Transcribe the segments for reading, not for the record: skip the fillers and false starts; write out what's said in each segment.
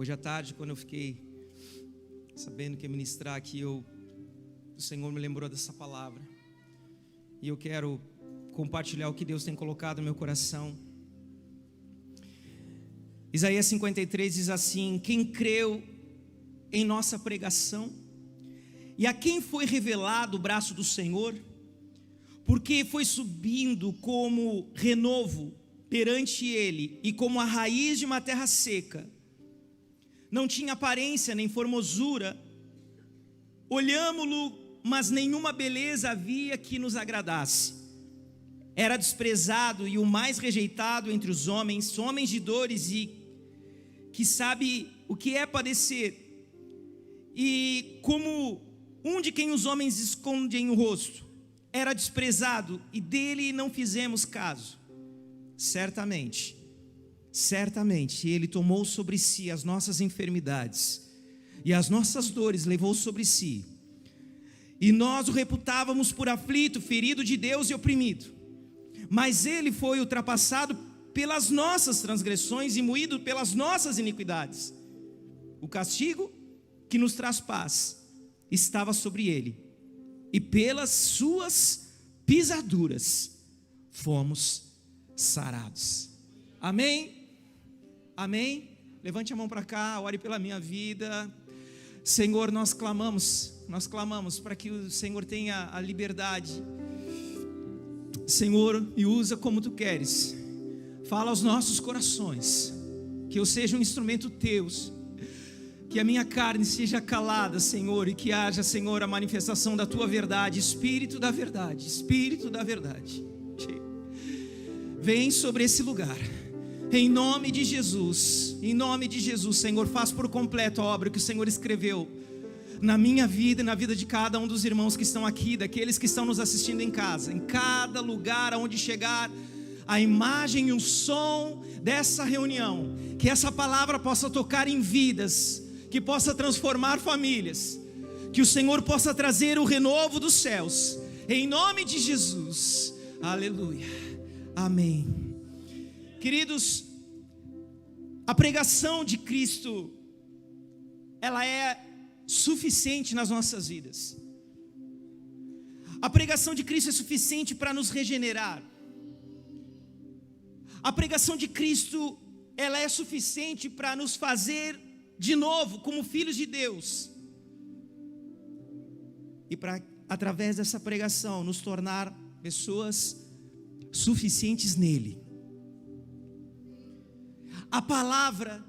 Hoje à tarde, quando eu fiquei sabendo que ia ministrar aqui, o Senhor me lembrou dessa palavra. E eu quero compartilhar o que Deus tem colocado no meu coração. Isaías 53 diz assim: quem creu em nossa pregação, e a quem foi revelado o braço do Senhor, porque foi subindo como renovo perante ele, e como a raiz de uma terra seca, não tinha aparência nem formosura, olhámo-lo, mas nenhuma beleza havia que nos agradasse. Era desprezado e o mais rejeitado entre os homens, homens de dores e que sabe o que é padecer, e como um de quem os homens escondem o rosto. Era desprezado e dele não fizemos caso. Certamente ele tomou sobre si as nossas enfermidades e as nossas dores levou sobre si, e nós o reputávamos por aflito, ferido de Deus e oprimido. Mas ele foi ultrapassado pelas nossas transgressões e moído pelas nossas iniquidades. O castigo que nos traz paz estava sobre ele, e pelas suas pisaduras fomos sarados. Amém? Amém? Levante a mão para cá, ore pela minha vida. Senhor, nós clamamos para que o Senhor tenha a liberdade, Senhor, e usa como Tu queres. Fala aos nossos corações, que eu seja um instrumento Teu, que a minha carne seja calada, Senhor, e que haja, Senhor, a manifestação da Tua verdade. Espírito da verdade, vem sobre esse lugar, em nome de Jesus, Senhor, faz por completo a obra que o Senhor escreveu na minha vida e na vida de cada um dos irmãos que estão aqui, daqueles que estão nos assistindo em casa, em cada lugar aonde chegar a imagem e o som dessa reunião, que essa palavra possa tocar em vidas, que possa transformar famílias, que o Senhor possa trazer o renovo dos céus, em nome de Jesus, aleluia, amém. Queridos, a pregação de Cristo, ela é suficiente nas nossas vidas. A pregação de Cristo é suficiente para nos regenerar. A pregação de Cristo, ela é suficiente para nos fazer de novo como filhos de Deus, e para, através dessa pregação, nos tornar pessoas suficientes nele. A palavra,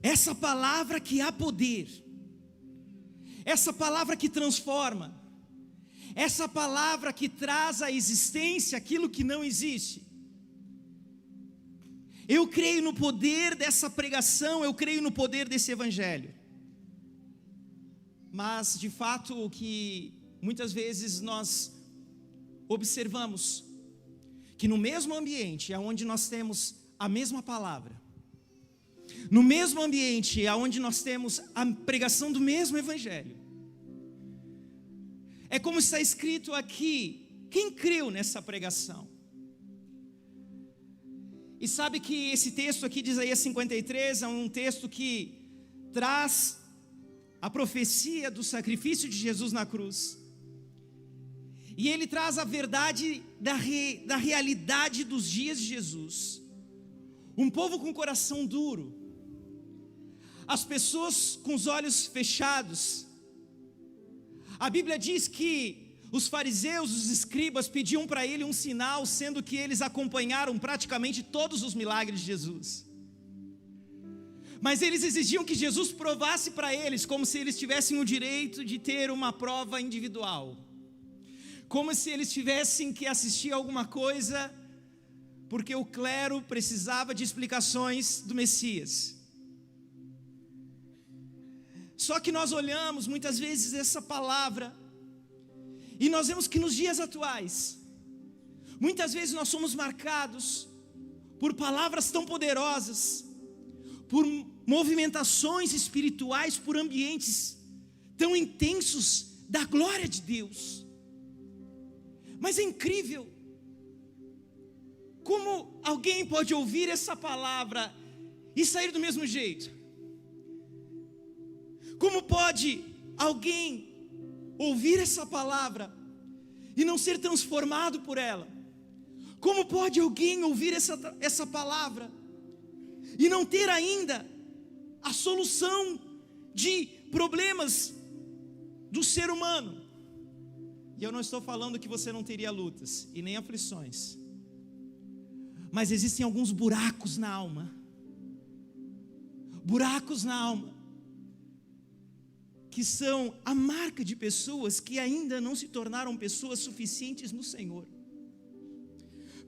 essa palavra que há poder, essa palavra que transforma, essa palavra que traz à existência aquilo que não existe. Eu creio no poder dessa pregação, eu creio no poder desse evangelho. Mas de fato o que muitas vezes nós observamos, que no mesmo ambiente onde nós temos a mesma palavra, no mesmo ambiente onde nós temos a pregação do mesmo evangelho, é como está escrito aqui: quem creu nessa pregação? E sabe que esse texto aqui de Isaías 53 é um texto que traz a profecia do sacrifício de Jesus na cruz, e ele traz a verdade da realidade dos dias de Jesus. Um povo com coração duro, as pessoas com os olhos fechados. A Bíblia diz que os fariseus, os escribas pediam para ele um sinal, sendo que eles acompanharam praticamente todos os milagres de Jesus. Mas eles exigiam que Jesus provasse para eles, como se eles tivessem o direito de ter uma prova individual, como se eles tivessem que assistir a alguma coisa, porque o clero precisava de explicações do Messias. Só que nós olhamos muitas vezes essa palavra e nós vemos que nos dias atuais, muitas vezes nós somos marcados por palavras tão poderosas, por movimentações espirituais, por ambientes tão intensos da glória de Deus. Mas é incrível como alguém pode ouvir essa palavra e sair do mesmo jeito. Como pode alguém ouvir essa palavra e não ser transformado por ela? Como pode alguém ouvir essa palavra e não ter ainda a solução de problemas do ser humano? E eu não estou falando que você não teria lutas e nem aflições, mas existem alguns buracos na alma, que são a marca de pessoas que ainda não se tornaram pessoas suficientes no Senhor,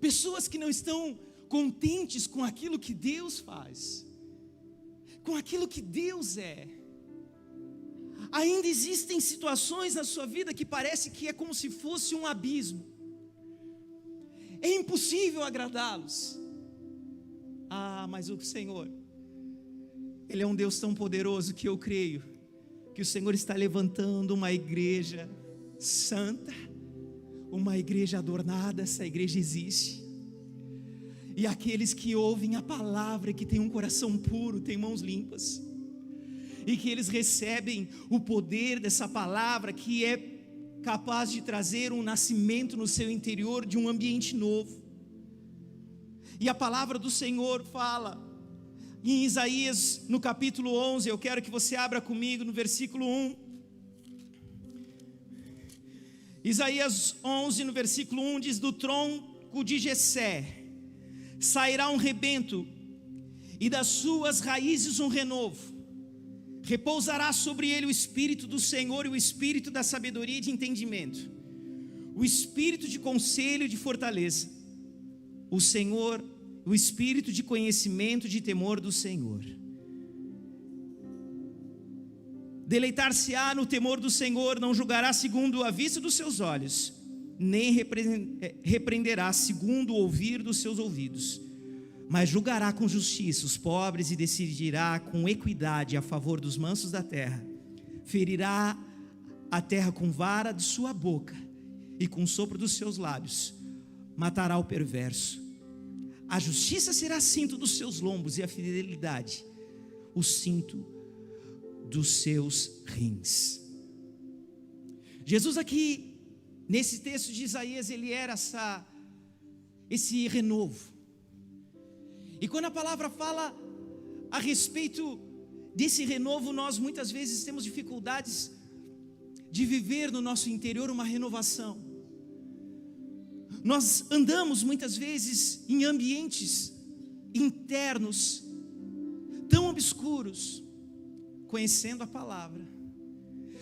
pessoas que não estão contentes com aquilo que Deus faz, com aquilo que Deus é. Ainda existem situações na sua vida que parece que é como se fosse um abismo, é impossível agradá-los. Mas o Senhor, Ele é um Deus tão poderoso que eu creio que o Senhor está levantando uma igreja santa, uma igreja adornada. Essa igreja existe, e aqueles que ouvem a palavra e que têm um coração puro, têm mãos limpas, e que eles recebem o poder dessa palavra, que é capaz de trazer um nascimento no seu interior de um ambiente novo. E a palavra do Senhor fala em Isaías, no capítulo 11, eu quero que você abra comigo no versículo 1. Isaías 11, no versículo 1, diz: do tronco de Jessé sairá um rebento, e das suas raízes um renovo. Repousará sobre ele o Espírito do Senhor, e o Espírito da sabedoria e de entendimento, o Espírito de conselho e de fortaleza, o Senhor, o Espírito de conhecimento e de temor do Senhor. Deleitar-se-á no temor do Senhor, não julgará segundo a vista dos seus olhos, nem repreenderá segundo o ouvir dos seus ouvidos, mas julgará com justiça os pobres e decidirá com equidade a favor dos mansos da terra. Ferirá a terra com vara de sua boca, e com o sopro dos seus lábios matará o perverso. A justiça será cinto dos seus lombos, e a fidelidade o cinto dos seus rins. Jesus aqui, nesse texto de Isaías, ele era esse renovo. E quando a palavra fala a respeito desse renovo, nós muitas vezes temos dificuldades de viver no nosso interior uma renovação. Nós andamos muitas vezes em ambientes internos tão obscuros, conhecendo a palavra.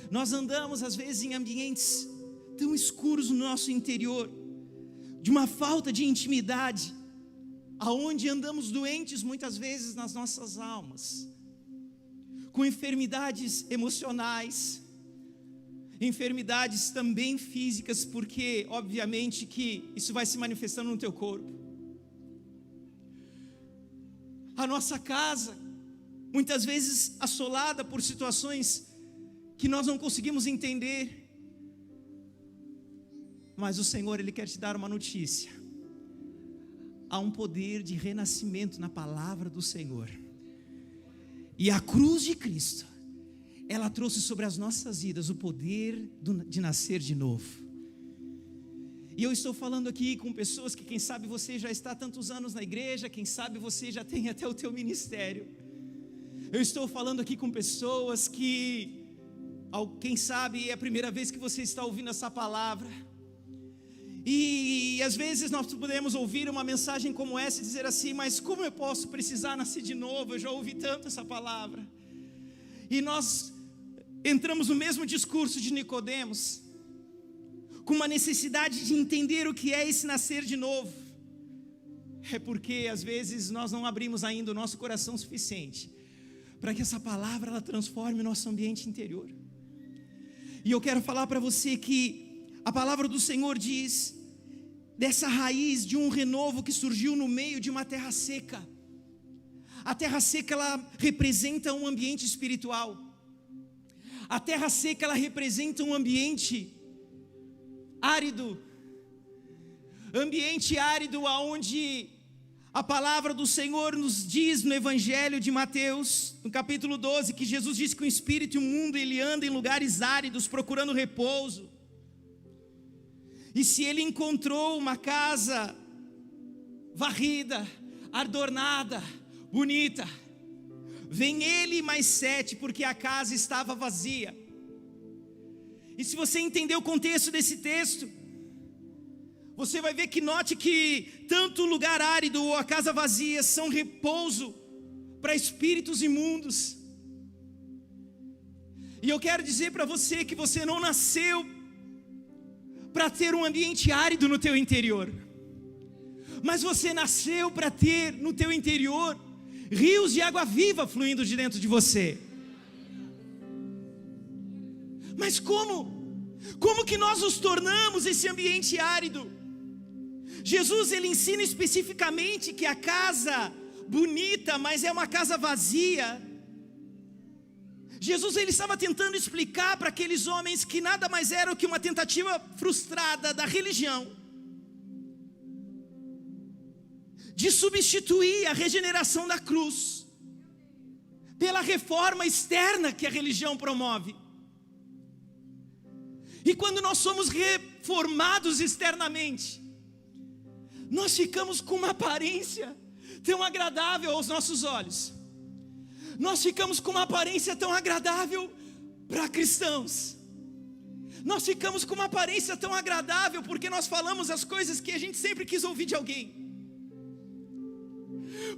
Nós andamos às vezes em ambientes tão escuros no nosso interior, de uma falta de intimidade, aonde andamos doentes muitas vezes nas nossas almas, com enfermidades emocionais, enfermidades também físicas, porque obviamente que isso vai se manifestando no teu corpo. A nossa casa, muitas vezes assolada por situações que nós não conseguimos entender, mas o Senhor, Ele quer te dar uma notícia. Há um poder de renascimento na palavra do Senhor, e a cruz de Cristo, ela trouxe sobre as nossas vidas o poder de nascer de novo. E eu estou falando aqui com pessoas que, quem sabe você já está há tantos anos na igreja, quem sabe você já tem até o teu ministério. Eu estou falando aqui com pessoas que, quem sabe é a primeira vez que você está ouvindo essa palavra. E às vezes nós podemos ouvir uma mensagem como essa e dizer assim: mas como eu posso precisar nascer de novo? Eu já ouvi tanto essa palavra. E nós entramos no mesmo discurso de Nicodemos, com uma necessidade de entender o que é esse nascer de novo. É porque às vezes nós não abrimos ainda o nosso coração suficiente para que essa palavra ela transforme o nosso ambiente interior. E eu quero falar para você que a palavra do Senhor diz dessa raiz de um renovo que surgiu no meio de uma terra seca. A terra seca, ela representa um ambiente espiritual. A terra seca, ela representa um ambiente árido. Ambiente árido onde A palavra do Senhor nos diz no Evangelho de Mateus, no capítulo 12, que Jesus disse que o espírito imundo, ele anda em lugares áridos, procurando repouso. E se ele encontrou uma casa varrida, adornada, bonita, vem ele e mais 7, porque a casa estava vazia. E se você entender o contexto desse texto, você vai ver que note que tanto o lugar árido ou a casa vazia são repouso para espíritos imundos. E eu quero dizer para você que você não nasceu para ter um ambiente árido no teu interior, mas você nasceu para ter no teu interior rios de água viva fluindo de dentro de você. Mas como que nós nos tornamos esse ambiente árido? Jesus, ele ensina especificamente que a casa bonita, mas é uma casa vazia. Jesus, ele estava tentando explicar para aqueles homens que nada mais era que uma tentativa frustrada da religião de substituir a regeneração da cruz pela reforma externa que a religião promove. E quando nós somos reformados externamente, nós ficamos com uma aparência tão agradável aos nossos olhos. Nós ficamos com uma aparência tão agradável para cristãos. Nós ficamos com uma aparência tão agradável porque nós falamos as coisas que a gente sempre quis ouvir de alguém.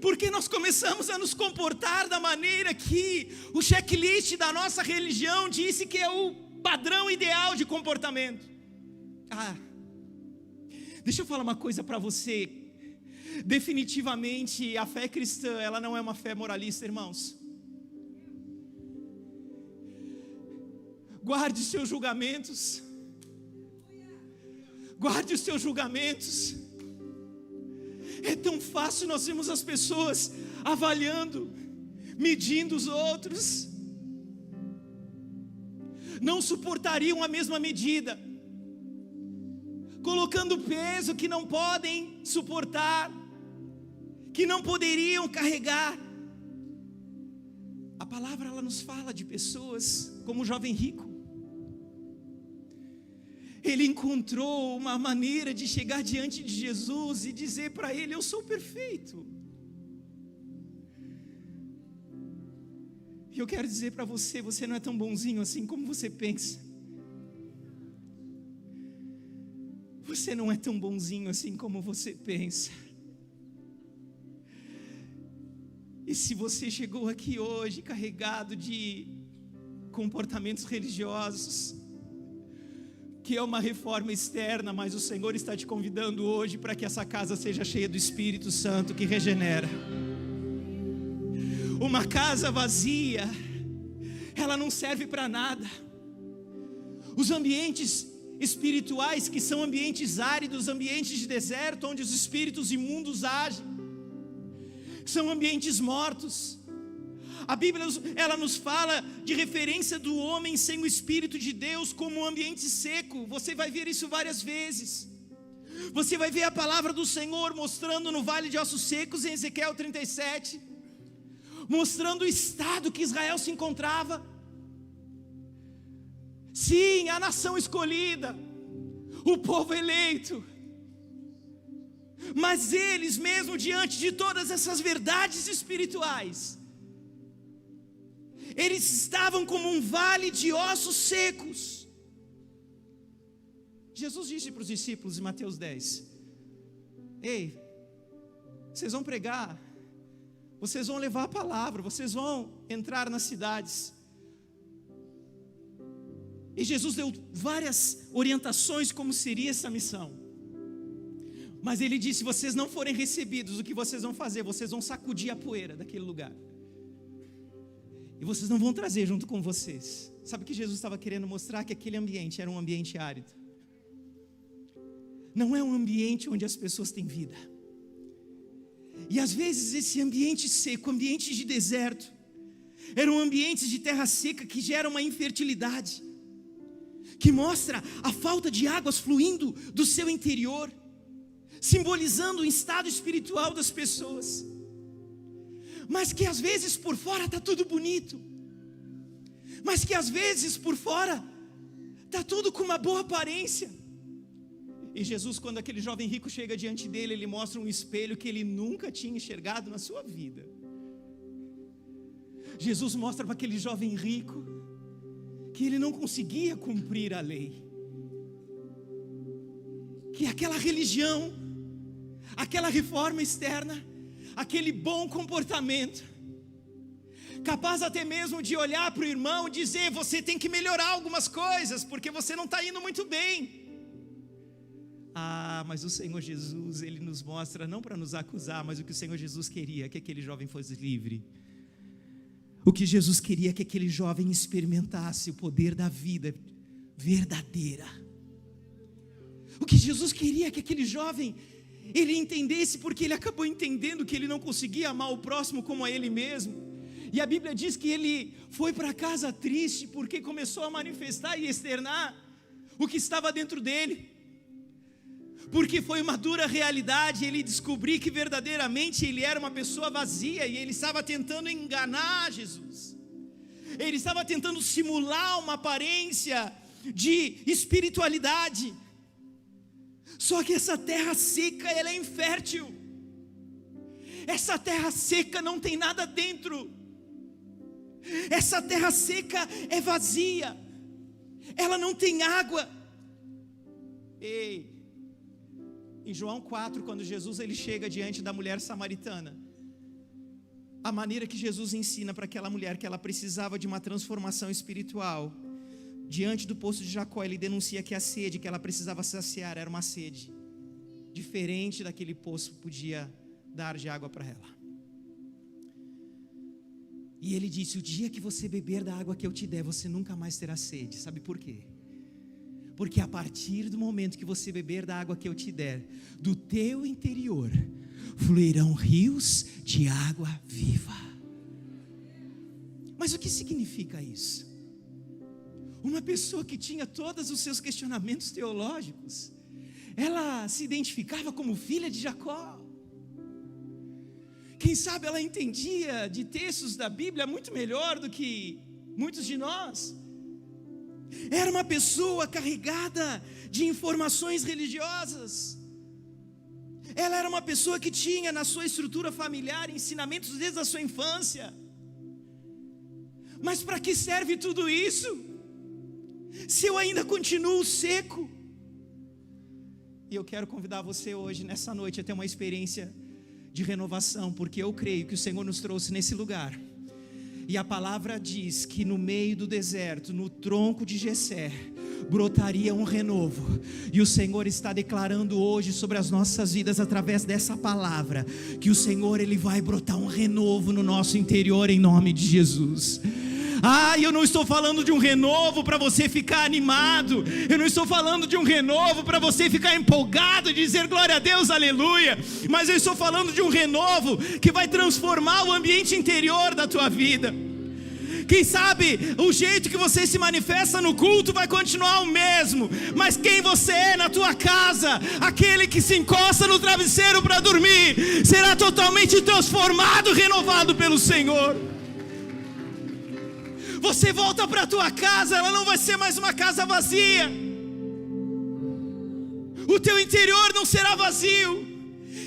Porque nós começamos a nos comportar da maneira que o checklist da nossa religião disse que é o padrão ideal de comportamento. Deixa eu falar uma coisa para você. Definitivamente a fé cristã, ela não é uma fé moralista, irmãos. Guarde os seus julgamentos. Guarde os seus julgamentos. É tão fácil nós vemos as pessoas avaliando, medindo os outros. Não suportariam a mesma medida, colocando peso que não podem suportar, que não poderiam carregar. A palavra, ela nos fala de pessoas como o jovem rico. Ele encontrou uma maneira de chegar diante de Jesus e dizer para ele: eu sou perfeito. E eu quero dizer para você, você não é tão bonzinho assim como você pensa. Você não é tão bonzinho assim como você pensa. E se você chegou aqui hoje carregado de comportamentos religiosos, que é uma reforma externa, mas o Senhor está te convidando hoje para que essa casa seja cheia do Espírito Santo que regenera. Uma casa vazia, ela não serve para nada. Os ambientes espirituais, que são ambientes áridos, ambientes de deserto, onde os espíritos imundos agem, são ambientes mortos. A Bíblia, ela nos fala de referência do homem sem o Espírito de Deus como um ambiente seco. Você vai ver isso várias vezes. Você vai ver a palavra do Senhor mostrando no vale de ossos secos em Ezequiel 37, mostrando o estado que Israel se encontrava. Sim, a nação escolhida, o povo eleito, mas eles mesmo diante de todas essas verdades espirituais, eles estavam como um vale de ossos secos. Jesus disse para os discípulos em Mateus 10: ei, vocês vão pregar, vocês vão levar a palavra, vocês vão entrar nas cidades. E Jesus deu várias orientações como seria essa missão. Mas ele disse: se vocês não forem recebidos, o que vocês vão fazer? Vocês vão sacudir a poeira daquele lugar. E vocês não vão trazer junto com vocês. Sabe o que Jesus estava querendo mostrar? Que aquele ambiente era um ambiente árido. Não é um ambiente onde as pessoas têm vida. E às vezes esse ambiente seco, ambiente de deserto, eram ambientes de terra seca que geram uma infertilidade, que mostra a falta de águas fluindo do seu interior. simbolizando o estado espiritual das pessoas, mas que às vezes por fora está tudo bonito, mas que às vezes por fora está tudo com uma boa aparência. E Jesus, quando aquele jovem rico chega diante dele, ele mostra um espelho que ele nunca tinha enxergado na sua vida. Jesus mostra para aquele jovem rico que ele não conseguia cumprir a lei, que aquela religião, aquela reforma externa, aquele bom comportamento, capaz até mesmo de olhar para o irmão e dizer: você tem que melhorar algumas coisas, porque você não está indo muito bem. Mas o Senhor Jesus, Ele nos mostra, não para nos acusar, mas o que o Senhor Jesus queria, que aquele jovem fosse livre. O que Jesus queria é que aquele jovem experimentasse o poder da vida verdadeira. O que Jesus queria é que aquele jovem, ele entendesse, porque ele acabou entendendo que ele não conseguia amar o próximo como a ele mesmo. E a Bíblia diz que ele foi para casa triste, porque começou a manifestar e externar o que estava dentro dele. Porque foi uma dura realidade ele descobrir que verdadeiramente ele era uma pessoa vazia, e ele estava tentando enganar Jesus. Ele estava tentando simular uma aparência de espiritualidade. Só que essa terra seca, ela é infértil. Essa terra seca não tem nada dentro. Essa terra seca é vazia. Ela não tem água. Em João 4, quando Jesus ele chega diante da mulher samaritana, a maneira que Jesus ensina para aquela mulher que ela precisava de uma transformação espiritual, diante do poço de Jacó, ele denuncia que a sede que ela precisava saciar era uma sede diferente daquele poço podia dar de água para ela. E ele disse: o dia que você beber da água que eu te der, você nunca mais terá sede. Sabe por quê? Porque a partir do momento que você beber da água que eu te der, do teu interior fluirão rios de água viva. Mas o que significa isso? Uma pessoa que tinha todos os seus questionamentos teológicos, ela se identificava como filha de Jacó. Quem sabe ela entendia de textos da Bíblia muito melhor do que muitos de nós. Era uma pessoa carregada de informações religiosas. Ela era uma pessoa que tinha na sua estrutura familiar ensinamentos desde a sua infância. Mas para que serve tudo isso, se eu ainda continuo seco? E eu quero convidar você hoje, nessa noite, a ter uma experiência de renovação, porque eu creio que o Senhor nos trouxe nesse lugar. E a palavra diz que no meio do deserto, no tronco de Jessé, brotaria um renovo. E o Senhor está declarando hoje sobre as nossas vidas, através dessa palavra, que o Senhor ele vai brotar um renovo no nosso interior, em nome de Jesus. Eu não estou falando de um renovo para você ficar animado. Eu não estou falando de um renovo para você ficar empolgado e dizer glória a Deus, aleluia. Mas eu estou falando de um renovo que vai transformar o ambiente interior da tua vida. Quem sabe o jeito que você se manifesta no culto vai continuar o mesmo, mas quem você é na tua casa, aquele que se encosta no travesseiro para dormir, será totalmente transformado, renovado pelo Senhor. Você volta para a tua casa, ela não vai ser mais uma casa vazia. O teu interior não será vazio,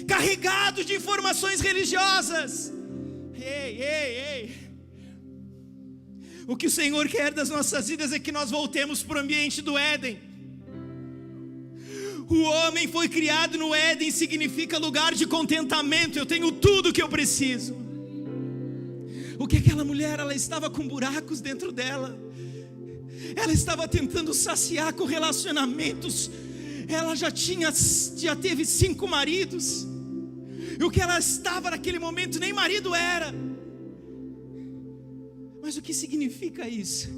carregado de informações religiosas. O que o Senhor quer das nossas vidas é que nós voltemos para o ambiente do Éden. O homem foi criado no Éden, significa lugar de contentamento. Eu tenho tudo o que eu preciso. O que aquela mulher, ela estava com buracos dentro dela. Ela estava tentando saciar com relacionamentos. Ela já teve 5 maridos. E o que ela estava naquele momento, nem marido era. Mas o que significa isso?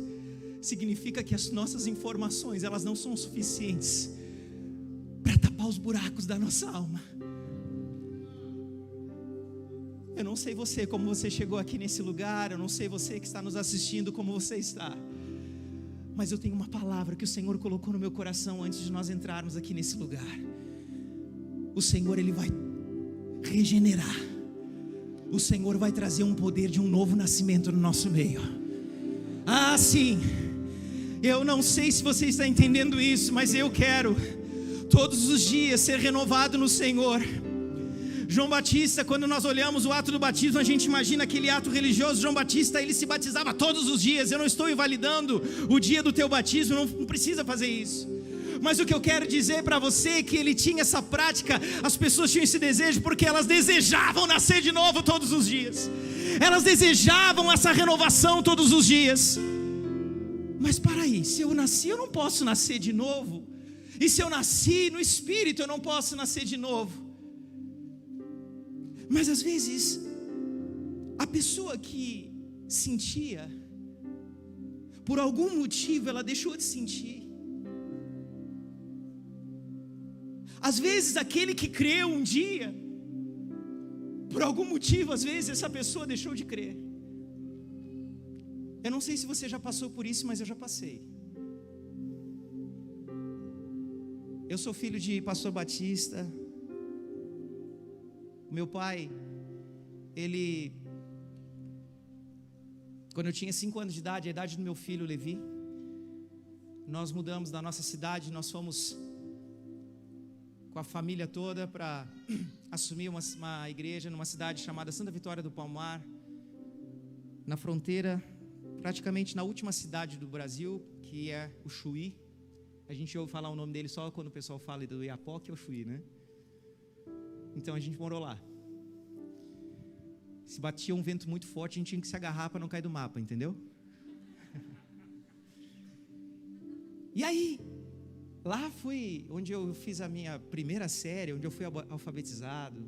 Significa que as nossas informações, elas não são suficientes para tapar os buracos da nossa alma. Eu não sei você, como você chegou aqui nesse lugar. Eu não sei você que está nos assistindo, como você está. Mas eu tenho uma palavra que o Senhor colocou no meu coração antes de nós entrarmos aqui nesse lugar. o Senhor Ele vai regenerar. O Senhor vai trazer um poder de um novo nascimento no nosso meio. Ah, sim. Eu não sei se você está entendendo isso, mas eu quero todos os dias ser renovado no Senhor. João Batista, quando nós olhamos o ato do batismo, a gente imagina aquele ato religioso. João Batista, ele se batizava todos os dias. Eu não estou invalidando o dia do teu batismo, não precisa fazer isso. Mas o que eu quero dizer para você é que ele tinha essa prática. As pessoas tinham esse desejo porque elas desejavam nascer de novo todos os dias. Elas desejavam essa renovação todos os dias. Mas para aí, se eu nasci, eu não posso nascer de novo. E se eu nasci no Espírito, eu não posso nascer de novo. Mas às vezes, a pessoa que sentia, por algum motivo ela deixou de sentir. Às vezes aquele que creu um dia, por algum motivo, às vezes essa pessoa deixou de crer. Eu não sei se você já passou por isso, mas eu já passei. Eu sou filho de pastor batista. Meu pai, quando eu tinha 5 anos de idade, a idade do meu filho Levi, nós mudamos da nossa cidade. Nós fomos com a família toda para assumir uma igreja numa cidade chamada Santa Vitória do Palmar, na fronteira, praticamente na última cidade do Brasil, que é o Chuí. A gente ouve falar o nome dele só quando o pessoal fala do Iapoque ou Chuí, né? Então a gente morou lá. Se batia um vento muito forte, a gente tinha que se agarrar para não cair do mapa, entendeu? E aí, lá foi onde eu fiz a minha primeira série, onde eu fui alfabetizado.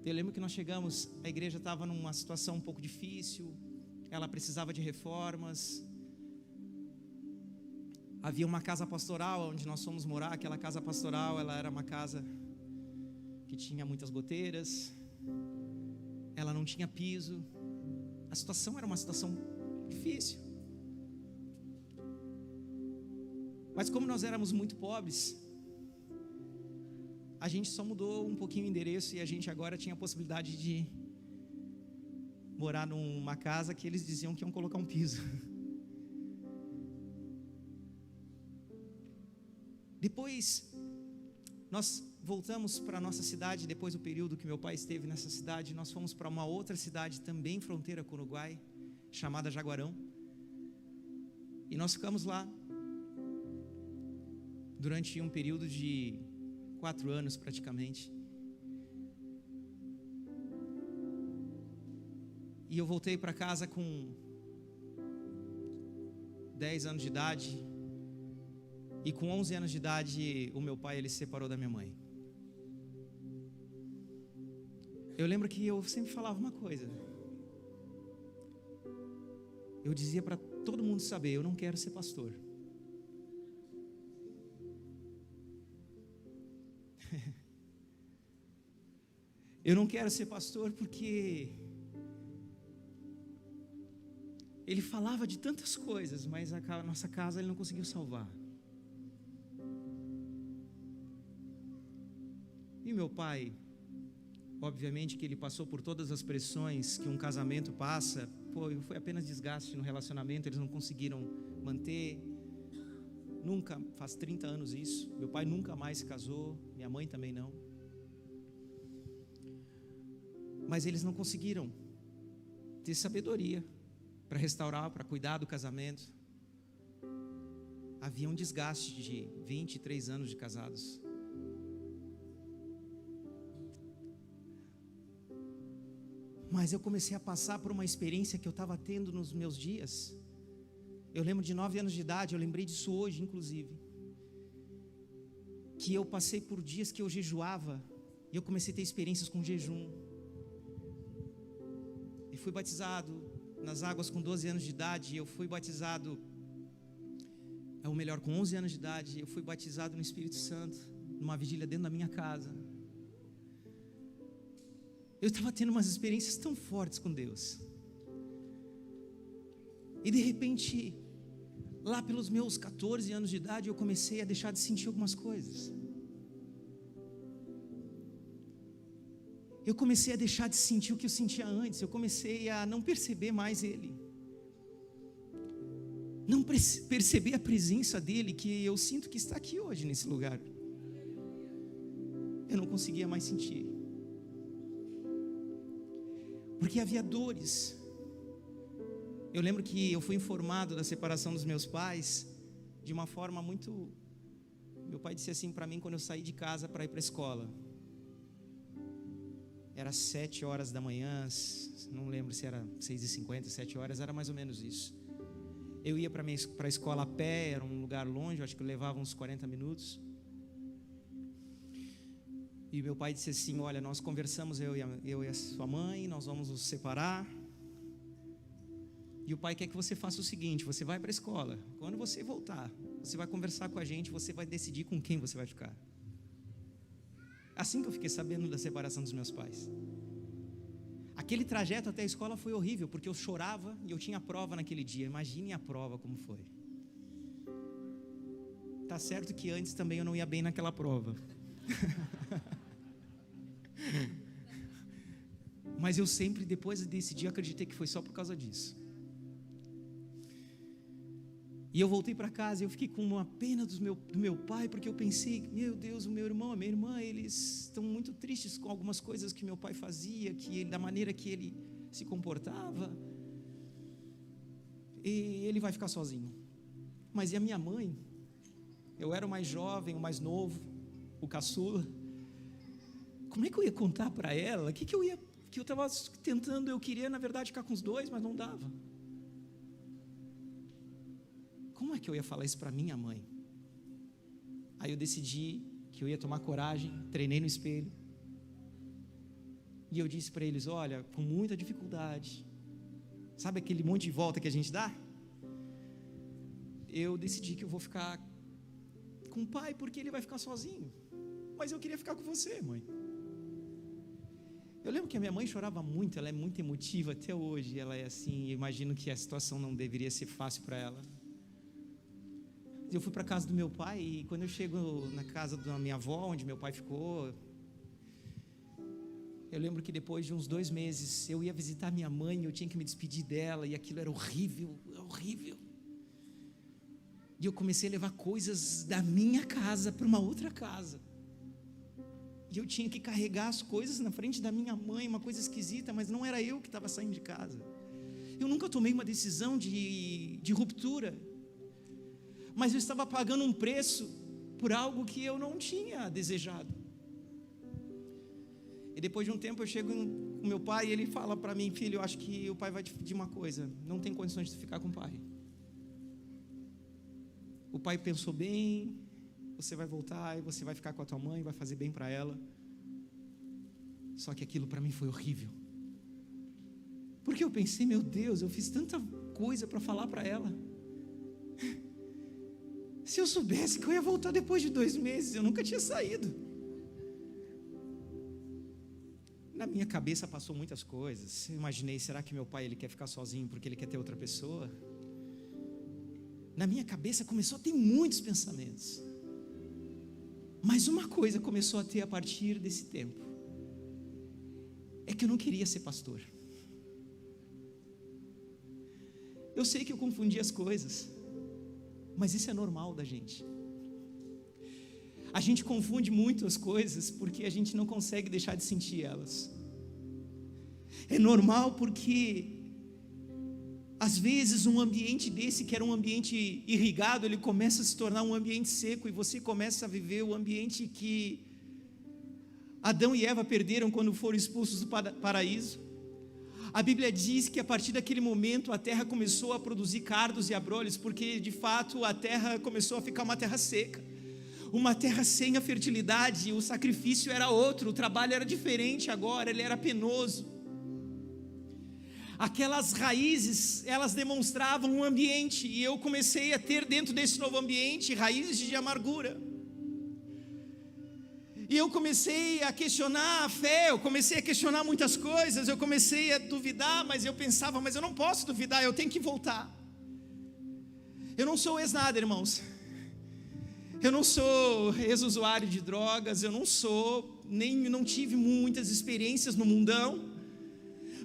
Eu lembro que nós chegamos, a igreja estava numa situação um pouco difícil, ela precisava de reformas. Havia uma casa pastoral onde nós fomos morar. Aquela casa pastoral, ela era uma casa que tinha muitas goteiras, ela não tinha piso. A situação era uma situação difícil. Mas como nós éramos muito pobres, a gente só mudou um pouquinho o endereço e a gente agora tinha a possibilidade de morar numa casa que eles diziam que iam colocar um piso. Depois, nós voltamos para a nossa cidade. Depois do período que meu pai esteve nessa cidade, nós fomos para uma outra cidade também fronteira com o Uruguai, chamada Jaguarão. E nós ficamos lá durante um período de 4 anos praticamente. E eu voltei para casa com 10 anos de idade. E com 11 anos de idade, o meu pai, ele se separou da minha mãe. Eu lembro que eu sempre falava uma coisa. Eu dizia para todo mundo saber: eu não quero ser pastor. Eu não quero ser pastor porque ele falava de tantas coisas, mas a nossa casa ele não conseguiu salvar. E meu pai, obviamente que ele passou por todas as pressões que um casamento passa. Foi apenas desgaste no relacionamento, eles não conseguiram manter. Nunca, faz 30 anos isso. Meu pai nunca mais se casou, minha mãe também não. Mas eles não conseguiram ter sabedoria para restaurar, para cuidar do casamento. Havia um desgaste de 23 anos de casados. Mas eu comecei a passar por uma experiência que eu estava tendo nos meus dias. Eu lembro de 9 anos de idade, eu lembrei disso hoje, inclusive. Que eu passei por dias que eu jejuava, e eu comecei a ter experiências com jejum. E fui batizado nas águas com 12 anos de idade. Eu fui batizado, com 11 anos de idade, eu fui batizado no Espírito Santo, numa vigília dentro da minha casa. Eu estava tendo umas experiências tão fortes com Deus. E de repente, lá pelos meus 14 anos de idade, eu comecei a deixar de sentir algumas coisas. eu comecei a deixar de sentir o que eu sentia antes. Eu comecei a não perceber mais Ele, não perceber a presença dEle, que eu sinto que está aqui hoje nesse lugar. Eu não conseguia mais sentir, porque havia dores. Eu lembro que eu fui informado da separação dos meus pais de uma forma muito... Meu pai disse assim para mim quando eu saí de casa para ir para a escola. Era 7 horas da manhã, não lembro se era 6h50, 7 horas, era mais ou menos isso. Eu ia para a escola a pé, era um lugar longe, acho que eu levava uns 40 minutos. E meu pai disse assim: olha, nós conversamos, eu e a sua mãe, nós vamos nos separar. E o pai quer que você faça o seguinte: você vai para a escola, quando você voltar, você vai conversar com a gente, você vai decidir com quem você vai ficar. Assim que eu fiquei sabendo da separação dos meus pais. Aquele trajeto até a escola foi horrível, porque eu chorava e eu tinha prova naquele dia. Imagine a prova como foi. Tá certo que antes também eu não ia bem naquela prova. Mas eu sempre, depois desse dia, acreditei que foi só por causa disso. E eu voltei para casa e eu fiquei com uma pena do meu pai, porque eu pensei: meu Deus, o meu irmão, a minha irmã, eles estão muito tristes com algumas coisas que meu pai fazia, da maneira que ele se comportava, e ele vai ficar sozinho. Mas e a minha mãe? Eu era o mais jovem, o mais novo, o caçula. Como é que eu ia contar para ela? O que eu estava tentando, eu queria na verdade ficar com os dois, mas não dava. Como é que eu ia falar isso para minha mãe? Aí eu decidi que eu ia tomar coragem, treinei no espelho, e eu disse para eles: olha, com muita dificuldade, sabe aquele monte de volta que a gente dá? Eu decidi que eu vou ficar com o pai, porque ele vai ficar sozinho, mas eu queria ficar com você, mãe. Eu lembro que a minha mãe chorava muito, ela é muito emotiva até hoje, ela é assim, eu imagino que a situação não deveria ser fácil para ela. Eu fui para a casa do meu pai, e quando eu chego na casa da minha avó, onde meu pai ficou, eu lembro que depois de uns 2 meses, eu ia visitar minha mãe, eu tinha que me despedir dela, e aquilo era horrível, horrível. E eu comecei a levar coisas da minha casa para uma outra casa, e eu tinha que carregar as coisas na frente da minha mãe, uma coisa esquisita, mas não era eu que estava saindo de casa. Eu nunca tomei uma decisão de ruptura, mas eu estava pagando um preço por algo que eu não tinha desejado. E depois de um tempo eu chego com meu pai, e ele fala para mim: filho, eu acho que o pai vai te pedir uma coisa, não tem condições de ficar com o pai. O pai pensou bem, você vai voltar e você vai ficar com a tua mãe, vai fazer bem para ela. Só que aquilo para mim foi horrível, porque eu pensei: meu Deus, eu fiz tanta coisa para falar para ela. Se eu soubesse que eu ia voltar depois de 2 meses, eu nunca tinha saído. Na minha cabeça passou muitas coisas. Eu imaginei: será que meu pai ele quer ficar sozinho porque ele quer ter outra pessoa? Na minha cabeça começou a ter muitos pensamentos. Mas uma coisa começou a ter a partir desse tempo: é que eu não queria ser pastor. Eu sei que eu confundi as coisas, mas isso é normal da gente. A gente confunde muito as coisas porque a gente não consegue deixar de sentir elas. É normal porque às vezes um ambiente desse, que era um ambiente irrigado, ele começa a se tornar um ambiente seco, e você começa a viver o ambiente que Adão e Eva perderam quando foram expulsos do paraíso. A Bíblia diz que a partir daquele momento a terra começou a produzir cardos e abrolhos, porque de fato a terra começou a ficar uma terra seca, uma terra sem a fertilidade. O sacrifício era outro, o trabalho era diferente agora, ele era penoso. Aquelas raízes, elas demonstravam um ambiente, e eu comecei a ter dentro desse novo ambiente raízes de amargura. E eu comecei a questionar a fé, eu comecei a questionar muitas coisas, eu comecei a duvidar, mas eu pensava: mas eu não posso duvidar, eu tenho que voltar. Eu não sou ex-nada, irmãos. Eu não sou ex-usuário de drogas, eu não tive muitas experiências no mundão,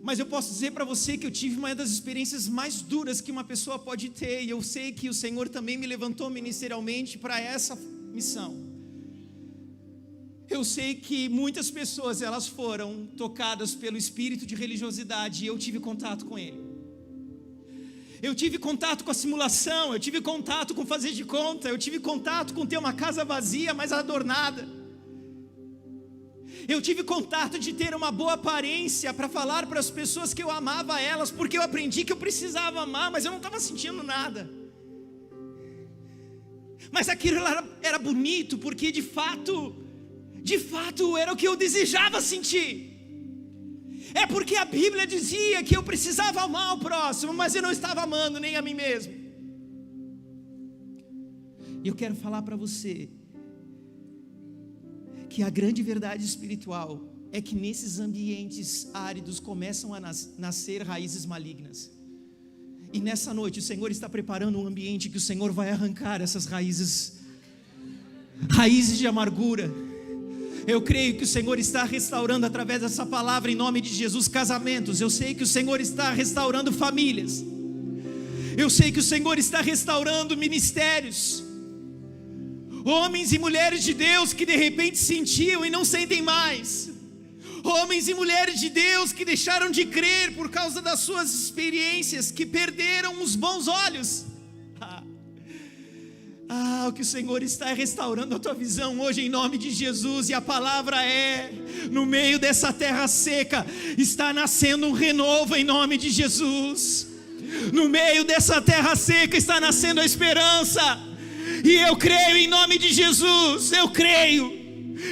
mas eu posso dizer para você que eu tive uma das experiências mais duras que uma pessoa pode ter, e eu sei que o Senhor também me levantou ministerialmente para essa missão. Eu sei que muitas pessoas, elas foram tocadas pelo espírito de religiosidade, e eu tive contato com ele. Eu tive contato com a simulação, eu tive contato com fazer de conta, eu tive contato com ter uma casa vazia, mas adornada. Eu tive contato de ter uma boa aparência para falar para as pessoas que eu amava elas, porque eu aprendi que eu precisava amar, mas eu não estava sentindo nada. Mas aquilo era bonito, porque de fato era o que eu desejava sentir. É porque a Bíblia dizia que eu precisava amar o próximo, mas eu não estava amando nem a mim mesmo. E eu quero falar para você que a grande verdade espiritual é que nesses ambientes áridos começam a nascer raízes malignas. E nessa noite o Senhor está preparando um ambiente que o Senhor vai arrancar essas raízes de amargura. Eu creio que o Senhor está restaurando através dessa palavra, em nome de Jesus, casamentos. Eu sei que o Senhor está restaurando famílias. Eu sei que o Senhor está restaurando ministérios. Homens e mulheres de Deus que de repente sentiam e não sentem mais. Homens e mulheres de Deus que deixaram de crer por causa das suas experiências, que perderam os bons olhos. O que o Senhor está restaurando a tua visão hoje em nome de Jesus. E a palavra é: no meio dessa terra seca está nascendo um renovo em nome de Jesus. No meio dessa terra seca está nascendo a esperança. E eu creio em nome de Jesus, eu creio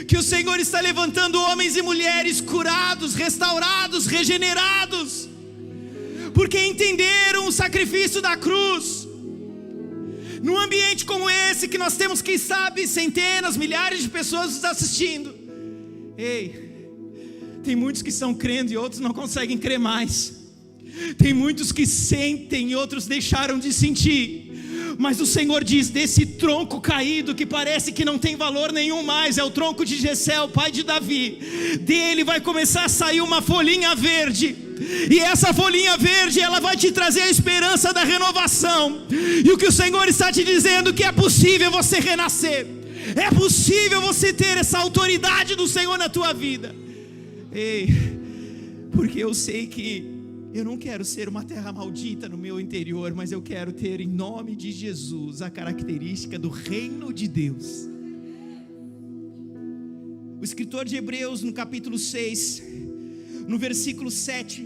que o Senhor está levantando homens e mulheres curados, restaurados, regenerados, porque entenderam o sacrifício da cruz. Num ambiente como esse, que nós temos, quem sabe, centenas, milhares de pessoas nos assistindo. Ei, tem muitos que estão crendo e outros não conseguem crer mais. Tem muitos que sentem e outros deixaram de sentir. Mas o Senhor diz: desse tronco caído que parece que não tem valor nenhum mais, é o tronco de Jessé, o pai de Davi. Dele vai começar a sair uma folhinha verde. E essa folhinha verde, ela vai te trazer a esperança da renovação. E o que o Senhor está te dizendo, que é possível você renascer. É possível você ter essa autoridade do Senhor na tua vida. Ei, porque eu sei que eu não quero ser uma terra maldita no meu interior, mas eu quero ter em nome de Jesus a característica do reino de Deus. O escritor de Hebreus, no capítulo 6, no versículo 7,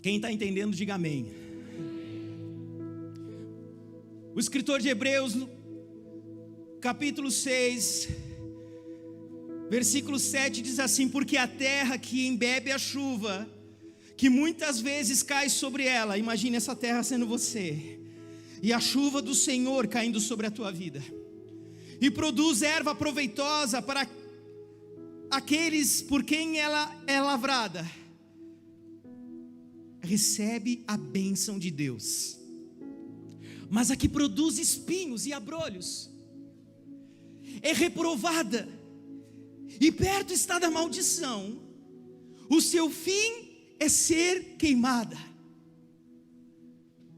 quem está entendendo, diga amém. O escritor de Hebreus, no capítulo 6, versículo 7 diz assim: porque a terra que embebe a chuva, que muitas vezes cai sobre ela, imagine essa terra sendo você, e a chuva do Senhor caindo sobre a tua vida, e produz erva proveitosa para aqueles por quem ela é lavrada, recebe a bênção de Deus. Mas a que produz espinhos e abrolhos é reprovada, e perto está da maldição, o seu fim é ser queimada.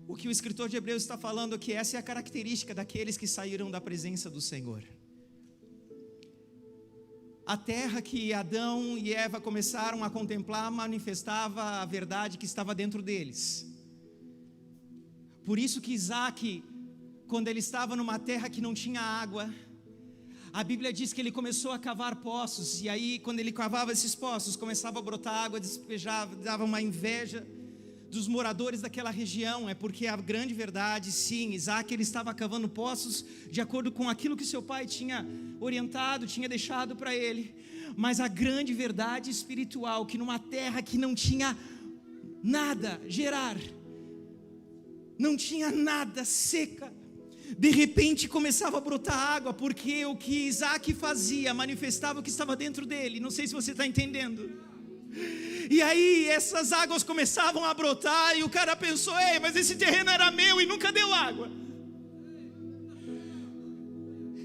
O que o escritor de Hebreus está falando aqui, essa é a característica daqueles que saíram da presença do Senhor. A terra que Adão e Eva começaram a contemplar manifestava a verdade que estava dentro deles. Por isso que Isaac, quando ele estava numa terra que não tinha água, a Bíblia diz que ele começou a cavar poços, e aí quando ele cavava esses poços, começava a brotar água, despejava, dava uma inveja dos moradores daquela região. É porque a grande verdade, sim, Isaac, ele estava cavando poços de acordo com aquilo que seu pai tinha orientado, tinha deixado para ele. Mas a grande verdade espiritual, que numa terra que não tinha nada gerar, não tinha nada, seca, de repente começava a brotar água, porque o que Isaac fazia manifestava o que estava dentro dele. Não sei se você está entendendo. E aí essas águas começavam a brotar, e o cara pensou: ei, mas esse terreno era meu e nunca deu água.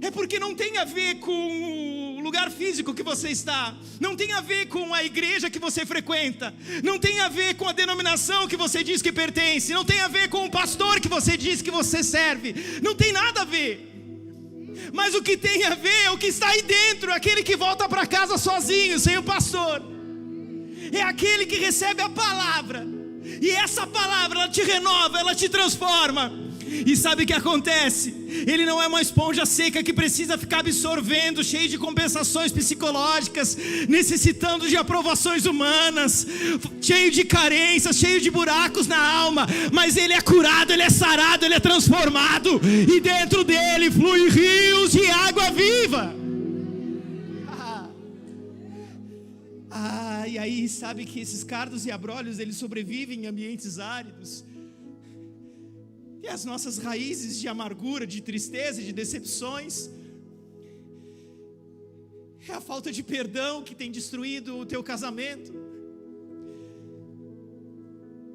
É porque não tem a ver com o lugar físico que você está, não tem a ver com a igreja que você frequenta, não tem a ver com a denominação que você diz que pertence, não tem a ver com o pastor que você diz que você serve, não tem nada a ver. Mas o que tem a ver é o que está aí dentro, aquele que volta para casa sozinho, sem o pastor. É aquele que recebe a palavra, e essa palavra ela te renova, ela te transforma. E sabe o que acontece? Ele não é uma esponja seca que precisa ficar absorvendo, cheio de compensações psicológicas, necessitando de aprovações humanas, cheio de carências, cheio de buracos na alma. Mas ele é curado, ele é sarado, ele é transformado, e dentro dele flui rios de água viva. E aí sabe que esses cardos e abrolhos, eles sobrevivem em ambientes áridos. E as nossas raízes de amargura, de tristeza, de decepções, é a falta de perdão que tem destruído o teu casamento.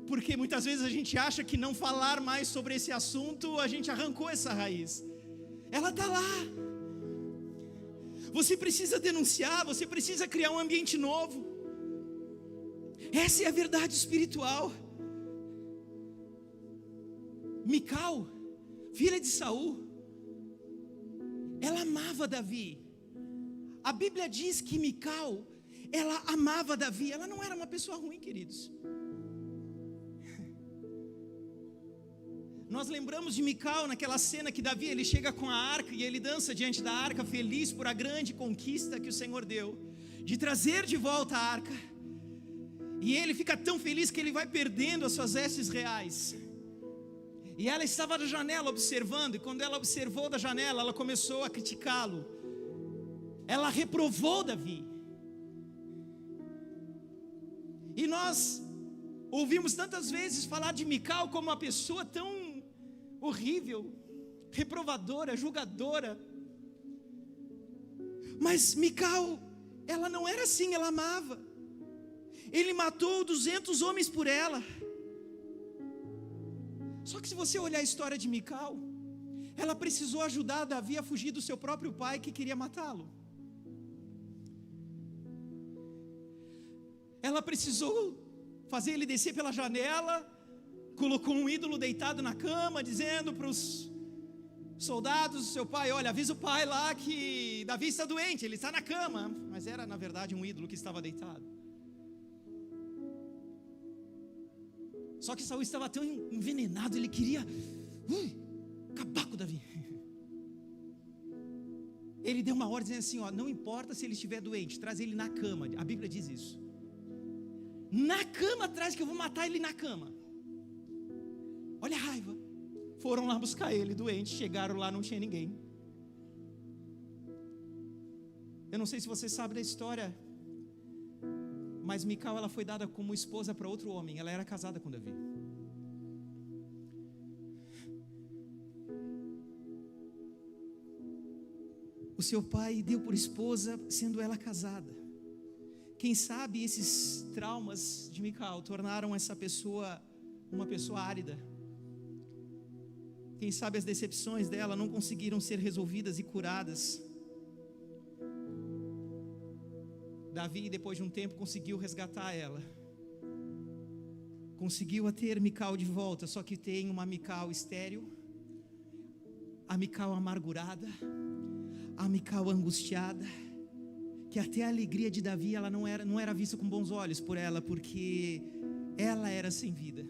Porque muitas vezes a gente acha que não falar mais sobre esse assunto, a gente arrancou essa raiz. Ela está lá. Você precisa denunciar, você precisa criar um ambiente novo. Essa é a verdade espiritual. Mical, filha de Saul, ela amava Davi. A Bíblia diz que Mical, ela amava Davi. Ela não era uma pessoa ruim, queridos. Nós lembramos de Mical naquela cena que Davi, ele chega com a arca e ele dança diante da arca, feliz por a grande conquista que o Senhor deu, de trazer de volta a arca. E ele fica tão feliz que ele vai perdendo as suas vestes reais. E ela estava na janela observando, e quando ela observou da janela, ela começou a criticá-lo. Ela reprovou Davi. E nós ouvimos tantas vezes falar de Mical como uma pessoa tão horrível, reprovadora, julgadora. Mas Mical, ela não era assim, ela amava. Ele matou 200 homens por ela. Só que se você olhar a história de Mical, ela precisou ajudar Davi a fugir do seu próprio pai que queria matá-lo. Ela precisou fazer ele descer pela janela, colocou um ídolo deitado na cama, dizendo para os soldados do seu pai: olha, avisa o pai lá que Davi está doente, ele está na cama. Mas era na verdade um ídolo que estava deitado. Só que Saul estava tão envenenado, ele queria acabar com Davi. Ele deu uma ordem dizendo assim: não importa se ele estiver doente, traz ele na cama. A Bíblia diz isso. Na cama traz, que eu vou matar ele na cama. Olha a raiva. Foram lá buscar ele doente, chegaram lá, não tinha ninguém. Eu não sei se você sabe da história, mas Mical, ela foi dada como esposa para outro homem. Ela era casada com Davi. O seu pai deu por esposa, sendo ela casada. Quem sabe esses traumas de Mical tornaram essa pessoa uma pessoa árida. Quem sabe as decepções dela não conseguiram ser resolvidas e curadas. Davi, depois de um tempo, conseguiu resgatar ela. Conseguiu a ter Mical de volta, só que tem uma Mical estéril, a Mical amargurada, a Mical angustiada, que até a alegria de Davi, ela não era vista com bons olhos por ela, porque ela era sem vida.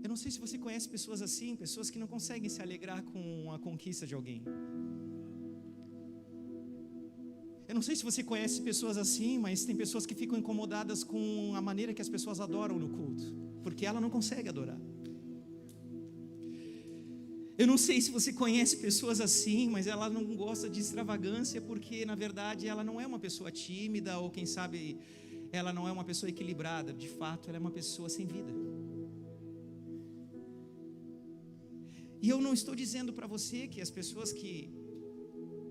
Eu não sei se você conhece pessoas assim, pessoas que não conseguem se alegrar com a conquista de alguém. Eu não sei se você conhece pessoas assim, mas tem pessoas que ficam incomodadas com a maneira que as pessoas adoram no culto, porque ela não consegue adorar. Eu não sei se você conhece pessoas assim, mas ela não gosta de extravagância, porque na verdade ela não é uma pessoa tímida, ou quem sabe ela não é uma pessoa equilibrada. De fato, ela é uma pessoa sem vida. E eu não estou dizendo para você que as pessoas que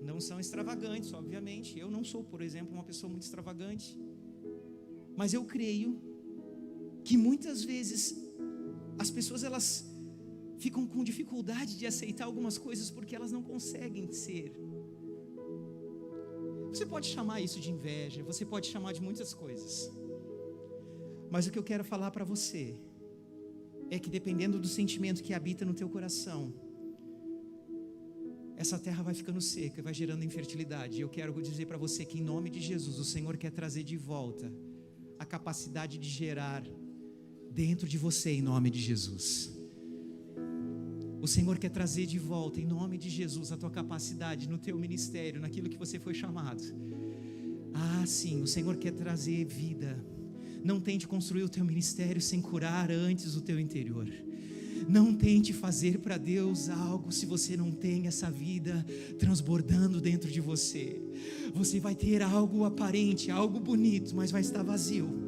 não são extravagantes, obviamente, eu não sou, por exemplo, uma pessoa muito extravagante, Mas eu creio que muitas vezes as pessoas elas ficam com dificuldade de aceitar algumas coisas porque elas não conseguem ser. Você pode chamar isso de inveja, você pode chamar de muitas coisas. Mas o que eu quero falar para você é que dependendo do sentimento que habita no teu coração, essa terra vai ficando seca e vai gerando infertilidade. E eu quero dizer para você que em nome de Jesus, o Senhor quer trazer de volta a capacidade de gerar dentro de você em nome de Jesus. O Senhor quer trazer de volta em nome de Jesus a tua capacidade no teu ministério, naquilo que você foi chamado. Ah, sim, o Senhor quer trazer vida. Não tente construir o teu ministério sem curar antes o teu interior. Não tente fazer para Deus algo se você não tem essa vida transbordando dentro de você. Você vai ter algo aparente, algo bonito, mas vai estar vazio.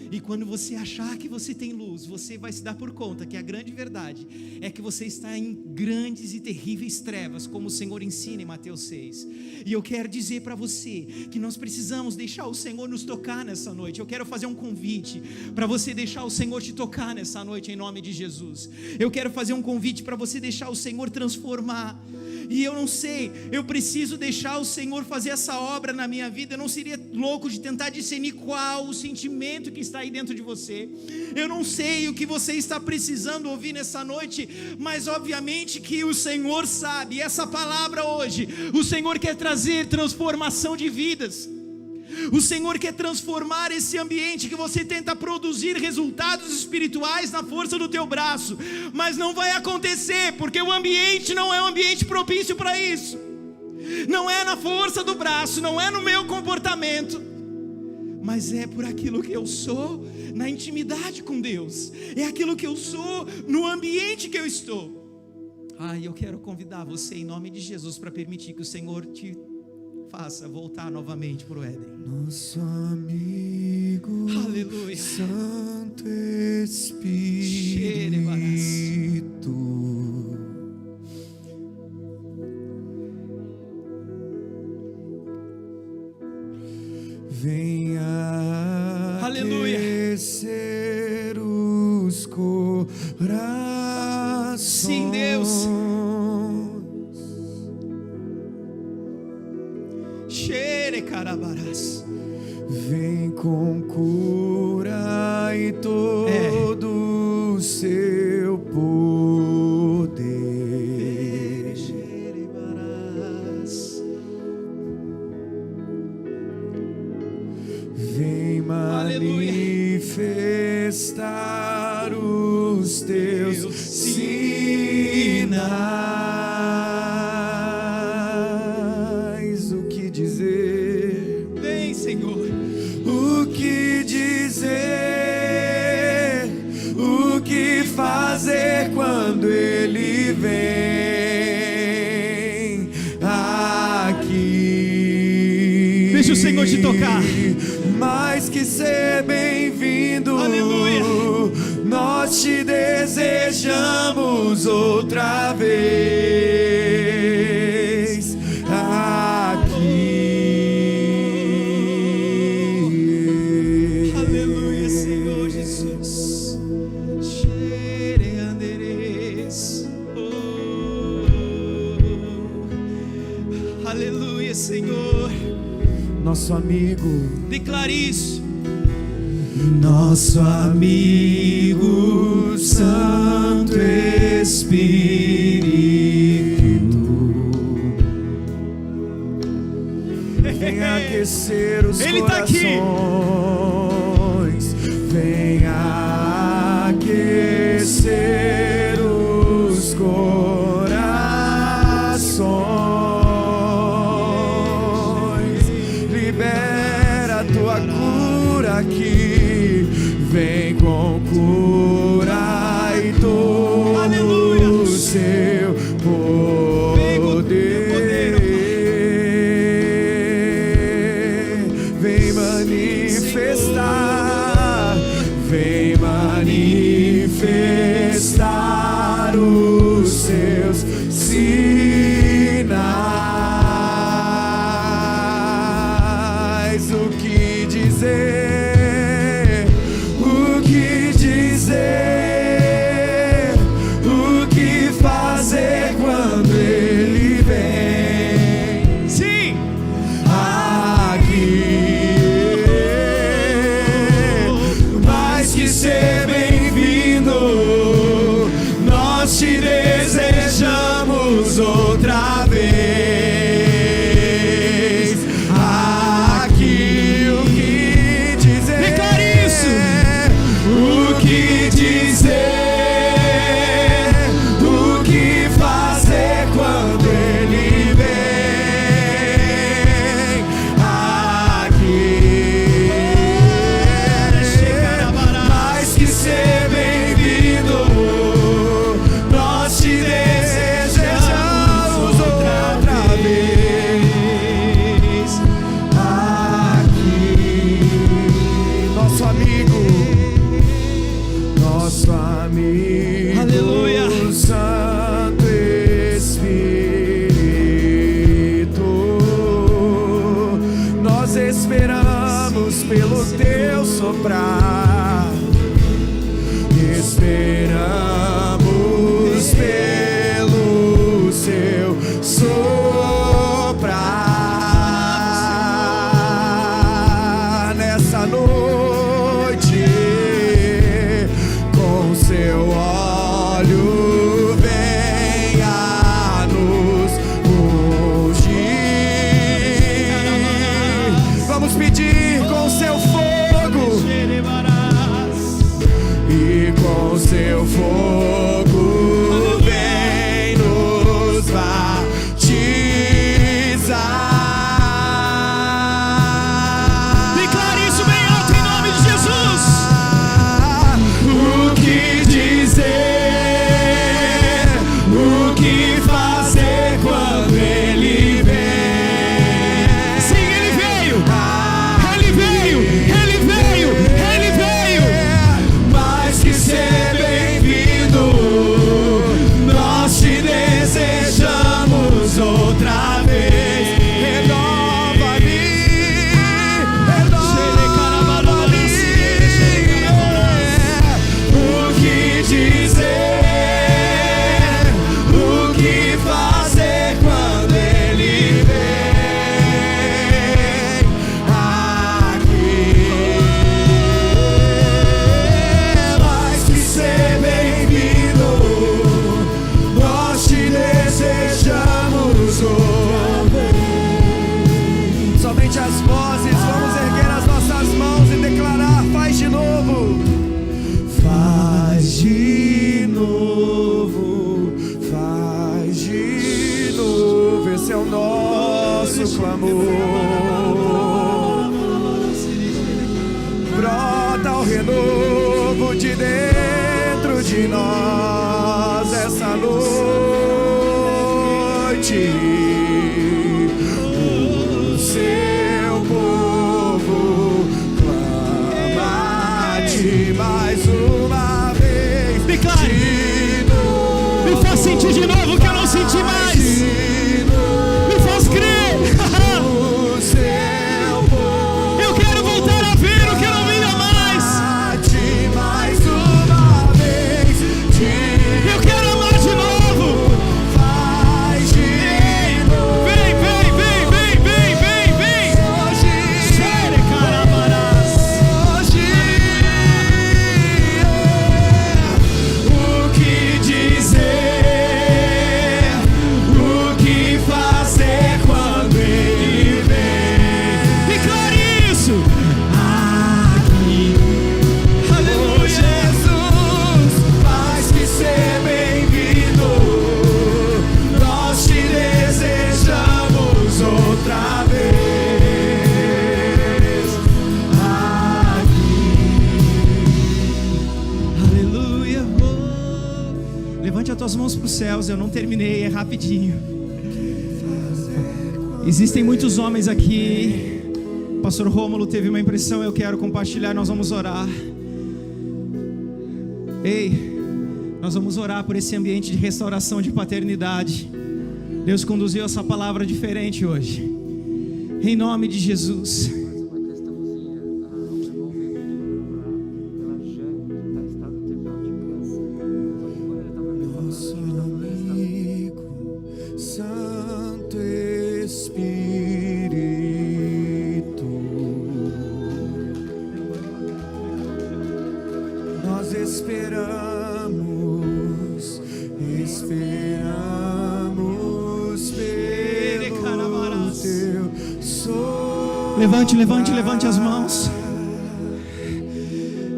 E quando você achar que você tem luz, você vai se dar por conta que a grande verdade é que você está em grandes e terríveis trevas, como o Senhor ensina em Mateus 6. E eu quero dizer para você que nós precisamos deixar o Senhor nos tocar nessa noite. Eu quero fazer um convite para você deixar o Senhor te tocar nessa noite em nome de Jesus. Eu quero fazer um convite para você deixar o Senhor transformar. E eu não sei, eu preciso deixar o Senhor fazer essa obra na minha vida. Eu não seria louco de tentar discernir qual o sentimento que está aí dentro de você. Eu não sei o que você está precisando ouvir nessa noite, mas obviamente que o Senhor sabe. E essa palavra hoje, o Senhor quer trazer transformação de vidas. O Senhor quer transformar esse ambiente que você tenta produzir resultados espirituais na força do teu braço, mas não vai acontecer, porque o ambiente não é um ambiente propício para isso. Não é na força do braço, não é no meu comportamento, mas é por aquilo que eu sou na intimidade com Deus. É aquilo que eu sou no ambiente que eu estou. Eu quero convidar você em nome de Jesus para permitir que o Senhor te faça voltar novamente para o Éden. Nosso amigo, aleluia, Santo Espírito, venha aquecer os corações. Sim, Deus. Vem com cura e todo o seu poder. Vem manifestar os teus sinais. O que dizer? Vem, Senhor. O que dizer? O que fazer quando Ele vem aqui? Deixa o Senhor te tocar. Mais que ser bem-vindo, aleluia, nós te desejamos outra vez aqui. Aleluia, Senhor Jesus. Aleluia, Senhor. Nosso amigo, declare isso. Nosso amigo Santo Espírito, vem aquecer os Ele corações. Vem aquecer os corações. Libera a tua cura aqui. Vem com cura e todo aleluia, o seu poder. Vem manifestar, vem manifestar os seus sinais. O que dizer? pelo teu soprar, esperamos pelo seu soprar. Nessa noite, com seu óleo venha nos ungir. Vamos pedir com seu fogo, e com seu fogo vem nos batizar. Declare isso bem alto em nome de Jesus. O que dizer, o que fazer quando ele vem? Sim, ele veio. Ele veio. Ele veio. Ele veio. Mais que ser bem-vindo, nós te desejamos outra vez. Renova-me, renova-me. O que dizer, o que fazer quando ele vem aqui? Mais que ser bem-vindo, nós te desejamos outra vez. Somente as vozes, vamos erguer as nossas mãos e declarar: faz de novo, faz de novo, faz de novo. Esse é o nosso clamor. Brota o renovo de dentro de nós essa noite. O seu povo clama-te mais uma vez. Declare. De novo, Me faz sentir de novo o que eu não senti mais. de novo, Me faz crer. o seu povo Eu quero voltar a ver o que eu não via mais. bate mais uma vez. Eu quero amar de novo. Faz de novo. Vem, vem, vem, vem, vem, vem, vem. Hoje, Xere, carabarás. hoje, o que dizer, o que fazer quando ele vem? Declare isso. Aqui, oh Aleluia. Jesus, mais que ser bem-vindo, nós te desejamos outra vez. Aleluia. Oh. Levante as tuas mãos para os céus. Eu não terminei, é rapidinho. Existem muitos homens aqui. O pastor Rômulo teve uma impressão, eu quero compartilhar. Nós vamos orar. Ei, nós vamos orar por esse ambiente de restauração de paternidade. Deus conduziu essa palavra diferente hoje. Em nome de Jesus. Mais uma questãozinha, um novo pela Jane, que está em estado terminal de câncer. Só que quando ele estava me falando, Nosso ele estava em estado amigo, Santo Espírito, nós esperamos pelo teu soprar. Levante as mãos.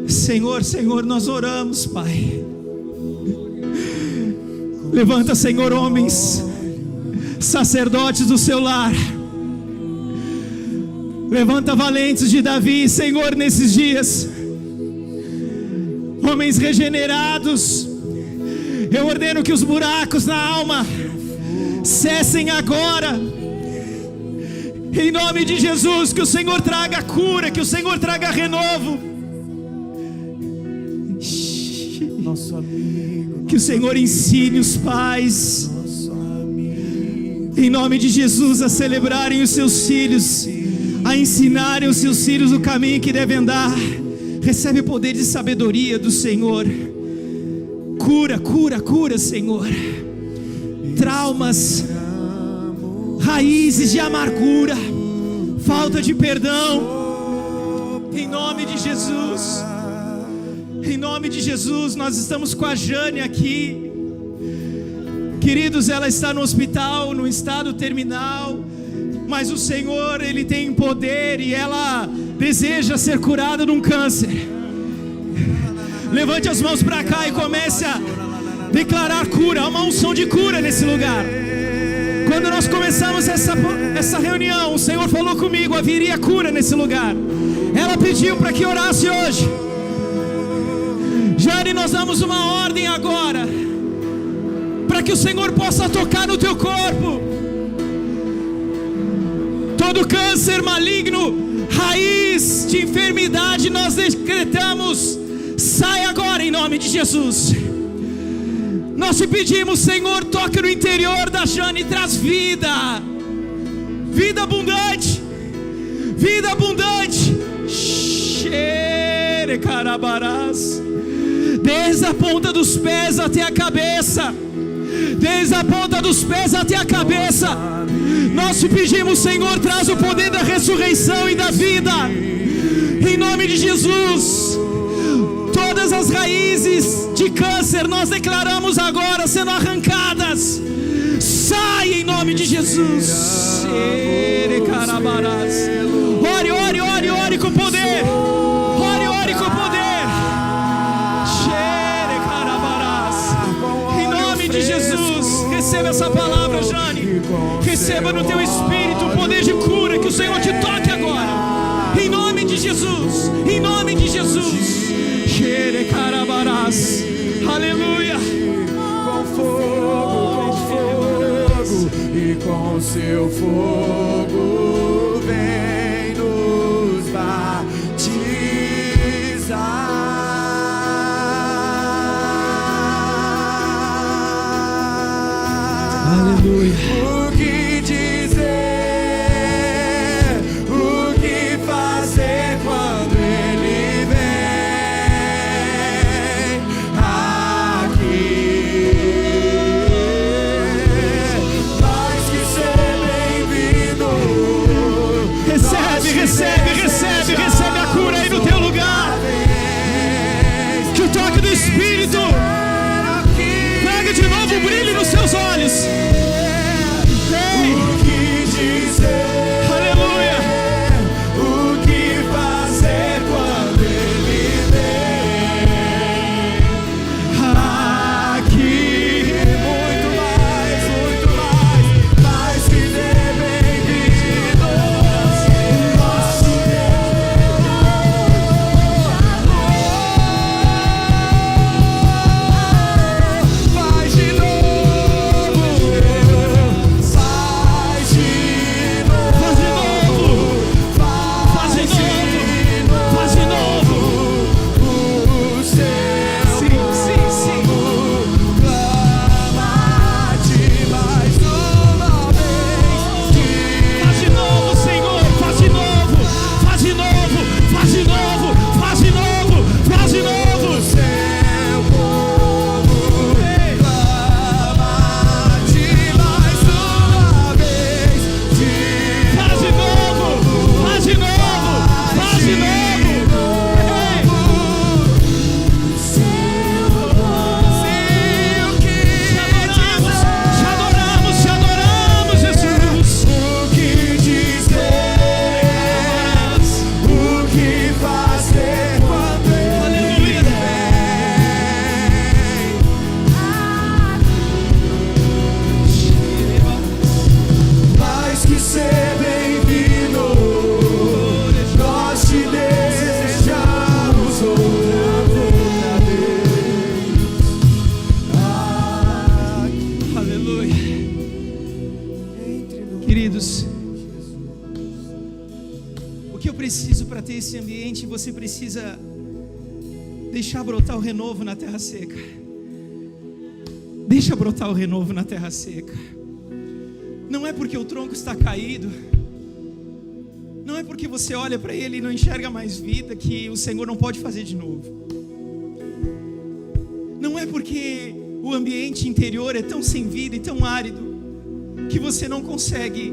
Senhor, Senhor, nós oramos, Pai. Levanta, Senhor, homens, sacerdotes do seu lar. Levanta valentes de Davi, Senhor, nesses dias. Homens regenerados. Eu ordeno que os buracos na alma cessem agora. Em nome de Jesus, que o Senhor traga cura, que o Senhor traga renovo. Nosso amigo, Que o Senhor ensine os pais nosso amigo, em nome de Jesus, a celebrarem os seus filhos, a ensinarem os seus filhos o caminho que devem andar. Recebe o poder de sabedoria do Senhor. Cura, cura, cura, Senhor. Traumas, raízes de amargura, falta de perdão, em nome de Jesus. Em nome de Jesus. Nós estamos com a Jane aqui, queridos, ela está no hospital, no estado terminal, mas o Senhor, Ele tem poder e ela deseja ser curada de um câncer. Levante as mãos para cá e comece a declarar cura. Há uma unção de cura nesse lugar. Quando nós começamos essa reunião, o Senhor falou comigo, haveria cura nesse lugar. Ela pediu para que orasse hoje. Jane, nós damos uma ordem agora, para que o Senhor possa tocar no teu corpo. Todo câncer maligno, raiz de enfermidade, nós decretamos, sai agora em nome de Jesus. Nós te pedimos, Senhor, toca no interior da Jane, traz vida, vida abundante, vida abundante. Xere carabarás, desde a ponta dos pés até a cabeça, desde a ponta dos pés até a cabeça. Nós te pedimos, Senhor, traz o poder da ressurreição e da vida, em nome de Jesus. Todas as raízes de câncer nós declaramos agora sendo arrancadas. Sai em nome de Jesus. Ore, ore, ore, ore com poder. Ore, ore com poder. Em nome de Jesus. Receba essa palavra, Jane. Receba no teu espírito o poder de cura. Que o Senhor te toque agora, em nome de Jesus. Em nome de Jesus. Aleluia. Com fogo e com seu fogo vem nos batizar. Aleluia. O que dizer, o que fazer quando Ele vem aqui? Mais que ser bem-vindo. Recebe, recebe, recebe, recebe a cura aí no teu lugar. Que o toque do Espírito traga de novo o brilho nos seus olhos. O que dizer, Aleluia. o que fazer quando Ele vem aqui? Muito mais, mais que ser bem-vindo. Nosso faz de novo, faz de novo, Faz de novo, faz de novo, faz de novo. o seu Sim, sim, sim. clama-te mais uma vez. Faz de novo, Senhor, faz de novo, faz de novo, faz de novo, faz de novo, faz de novo. Seu povo clama-te mais uma vez. Faz de novo, faz de novo, faz de novo. Te adoramos, Jesus. O que dizer, o que fazer quando Ele vem? Mais que ser bem-vindo, nós te desejamos outra vez. Aleluia. Queridos, o que eu preciso para ter esse ambiente? Você precisa deixar brotar o renovo na terra seca. Deixa brotar o renovo na terra seca. Não é porque o tronco está caído, não é porque você olha para ele e não enxerga mais vida que o Senhor não pode fazer de novo. Não é porque o ambiente interior é tão sem vida e tão árido que você não consegue.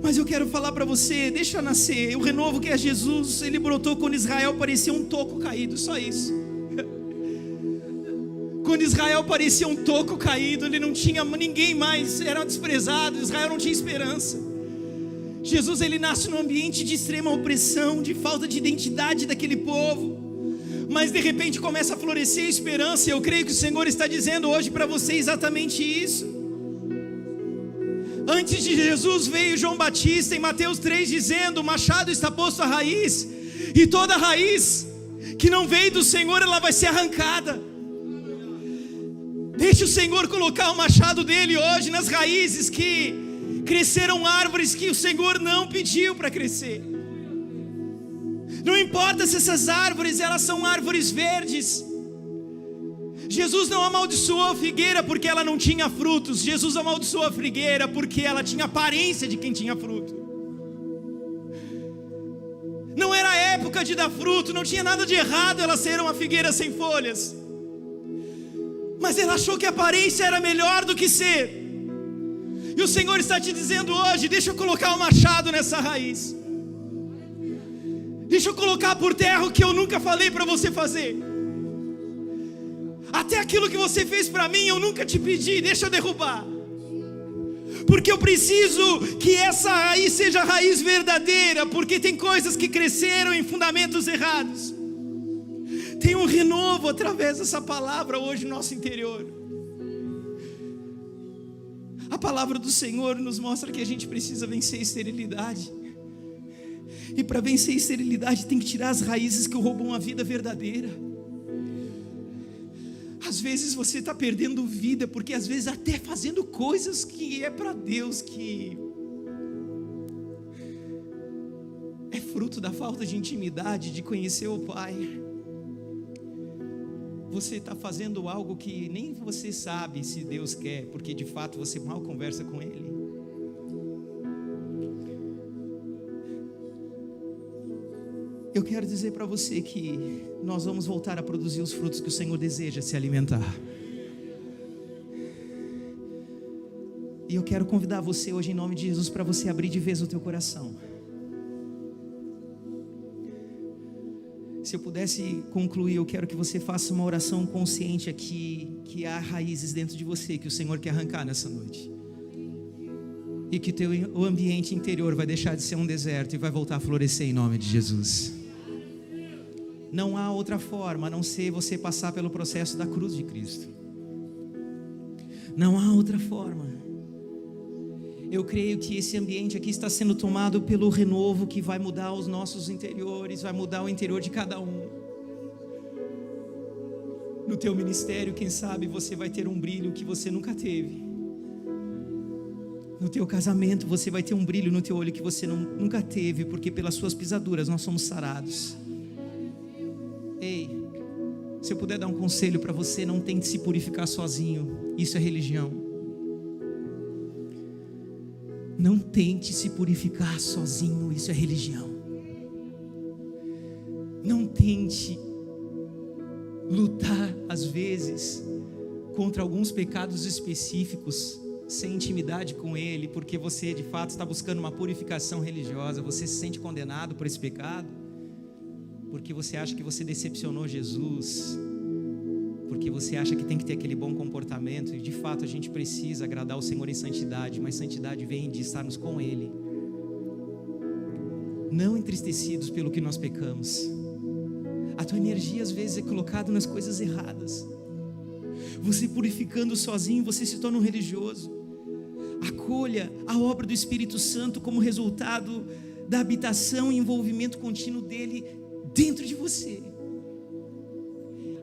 Mas eu quero falar para você, deixa nascer. O renovo que é Jesus, ele brotou quando Israel parecia um toco caído, só isso. Quando Israel parecia um toco caído, ele não tinha ninguém mais, era desprezado, Israel não tinha esperança. Jesus, ele nasce num ambiente de extrema opressão, de falta de identidade daquele povo, mas de repente começa a florescer a esperança. E eu creio que o Senhor está dizendo hoje para você exatamente isso. Antes de Jesus veio João Batista em Mateus 3 dizendo: o machado está posto à raiz, e toda raiz que não veio do Senhor, ela vai ser arrancada. Deixe o Senhor colocar o machado dele hoje nas raízes que cresceram árvores que o Senhor não pediu para crescer. Não importa se essas árvores, elas são árvores verdes. Jesus não amaldiçoou a figueira porque ela não tinha frutos. Jesus amaldiçoou a figueira porque ela tinha aparência de quem tinha fruto. Não era época de dar fruto, não tinha nada de errado ela ser uma figueira sem folhas, mas ela achou que a aparência era melhor do que ser. E o Senhor está te dizendo hoje: deixa eu colocar o machado nessa raiz. Deixa eu colocar por terra o que eu nunca falei para você fazer. Até aquilo que você fez para mim eu nunca te pedi, deixa eu derrubar. Porque eu preciso que essa raiz seja a raiz verdadeira, porque tem coisas que cresceram em fundamentos errados. Tem um renovo através dessa palavra hoje no nosso interior. A palavra do Senhor nos mostra que a gente precisa vencer a esterilidade. E para vencer a esterilidade tem que tirar as raízes que roubam a vida verdadeira. Às vezes você está perdendo vida, porque às vezes até fazendo coisas que é para Deus, que é fruto da falta de intimidade, de conhecer o Pai. Você está fazendo algo que nem você sabe se Deus quer, porque de fato você mal conversa com Ele. Eu quero dizer para você que nós vamos voltar a produzir os frutos que o Senhor deseja se alimentar. E eu quero convidar você hoje em nome de Jesus para você abrir de vez o teu coração. Se eu pudesse concluir, eu quero que você faça uma oração consciente aqui, que há raízes dentro de você que o Senhor quer arrancar nessa noite. E que o ambiente interior vai deixar de ser um deserto e vai voltar a florescer em nome de Jesus. Não há outra forma a não ser você passar pelo processo da cruz de Cristo. Não há outra forma. Eu creio que esse ambiente aqui está sendo tomado pelo renovo que vai mudar os nossos interiores, vai mudar o interior de cada um. No teu ministério, quem sabe você vai ter um brilho que você nunca teve. No teu casamento você vai ter um brilho no teu olho que você nunca teve, porque pelas suas pisaduras nós somos sarados. Ei, se eu puder dar um conselho para você, não tente se purificar sozinho, isso é religião. Não tente se purificar sozinho, isso é religião. Não tente lutar às vezes contra alguns pecados específicos sem intimidade com Ele, porque você de fato está buscando uma purificação religiosa. Você se sente condenado por esse pecado, porque você acha que você decepcionou Jesus, porque você acha que tem que ter aquele bom comportamento. E de fato a gente precisa agradar o Senhor em santidade, mas santidade vem de estarmos com Ele, não entristecidos pelo que nós pecamos. A tua energia às vezes é colocada nas coisas erradas. Você purificando sozinho, você se torna um religioso. Acolha a obra do Espírito Santo como resultado da habitação e envolvimento contínuo dele dentro de você.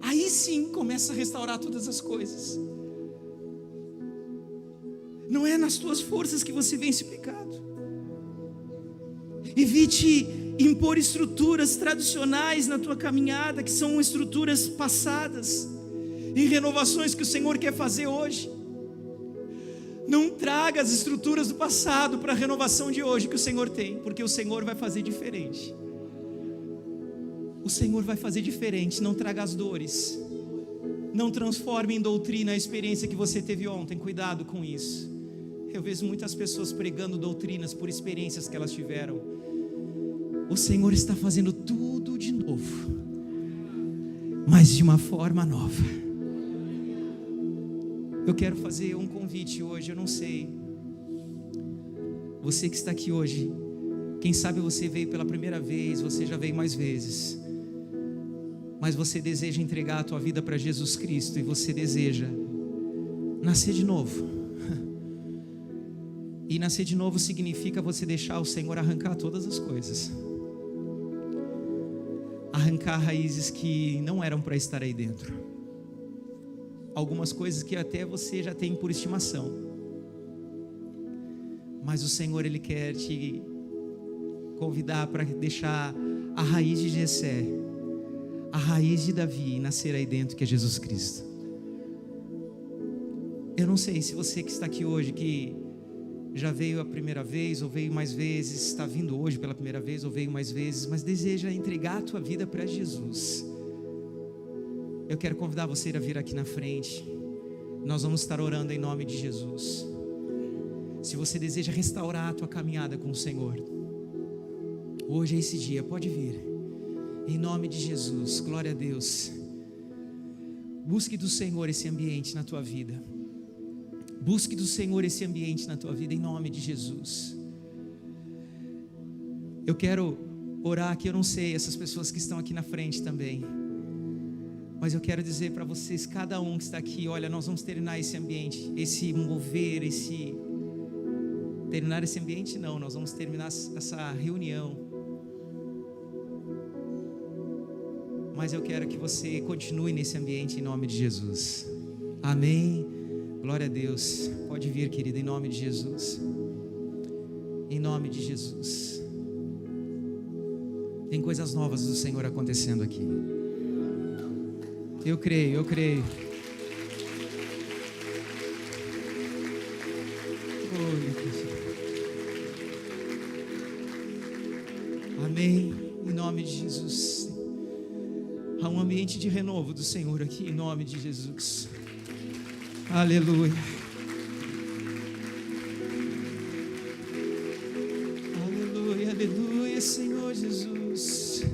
Aí sim começa a restaurar todas as coisas. Não é nas tuas forças que você vence o pecado. Evite impor estruturas tradicionais na tua caminhada, que são estruturas passadas, em renovações que o Senhor quer fazer hoje. Não traga as estruturas do passado para a renovação de hoje que o Senhor tem, porque o Senhor vai fazer diferente. O Senhor vai fazer diferente. Não traga as dores. Não transforme em doutrina a experiência que você teve ontem. Cuidado com isso. Eu vejo muitas pessoas pregando doutrinas por experiências que elas tiveram. O Senhor está fazendo tudo de novo, mas de uma forma nova. Eu quero fazer um convite hoje. Eu não sei, você que está aqui hoje, quem sabe você veio pela primeira vez, você já veio mais vezes, mas você deseja entregar a tua vida para Jesus Cristo, e você deseja nascer de novo. E nascer de novo significa você deixar o Senhor arrancar todas as coisas, arrancar raízes que não eram para estar aí dentro, algumas coisas que até você já tem por estimação, mas o Senhor, Ele quer te convidar para deixar a raiz de Jessé, a raiz de Davi nascer aí dentro, que é Jesus Cristo. Eu não sei se você que está aqui hoje, que já veio a primeira vez ou veio mais vezes, está vindo hoje pela primeira vez ou veio mais vezes, mas deseja entregar a tua vida para Jesus. Eu quero convidar você a vir aqui na frente. Nós vamos estar orando em nome de Jesus. Se você deseja restaurar a tua caminhada com o Senhor, hoje é esse dia, pode vir. Em nome de Jesus, glória a Deus. Busque do Senhor esse ambiente na tua vida. Busque do Senhor esse ambiente na tua vida, em nome de Jesus. Eu quero orar aqui, eu não sei, essas pessoas que estão aqui na frente também, mas eu quero dizer para vocês, cada um que está aqui, olha, nós vamos terminar esse ambiente, esse mover, terminar esse ambiente não, nós vamos terminar essa reunião, mas eu quero que você continue nesse ambiente em nome de Jesus. Amém. Glória a Deus. Pode vir, querida, em nome de Jesus. Em nome de Jesus. Tem coisas novas do Senhor acontecendo aqui. Eu creio, eu creio. Amém. Em nome de Jesus. Há um ambiente de renovo do Senhor aqui, em nome de Jesus. Aleluia. Aleluia, aleluia, Senhor Jesus.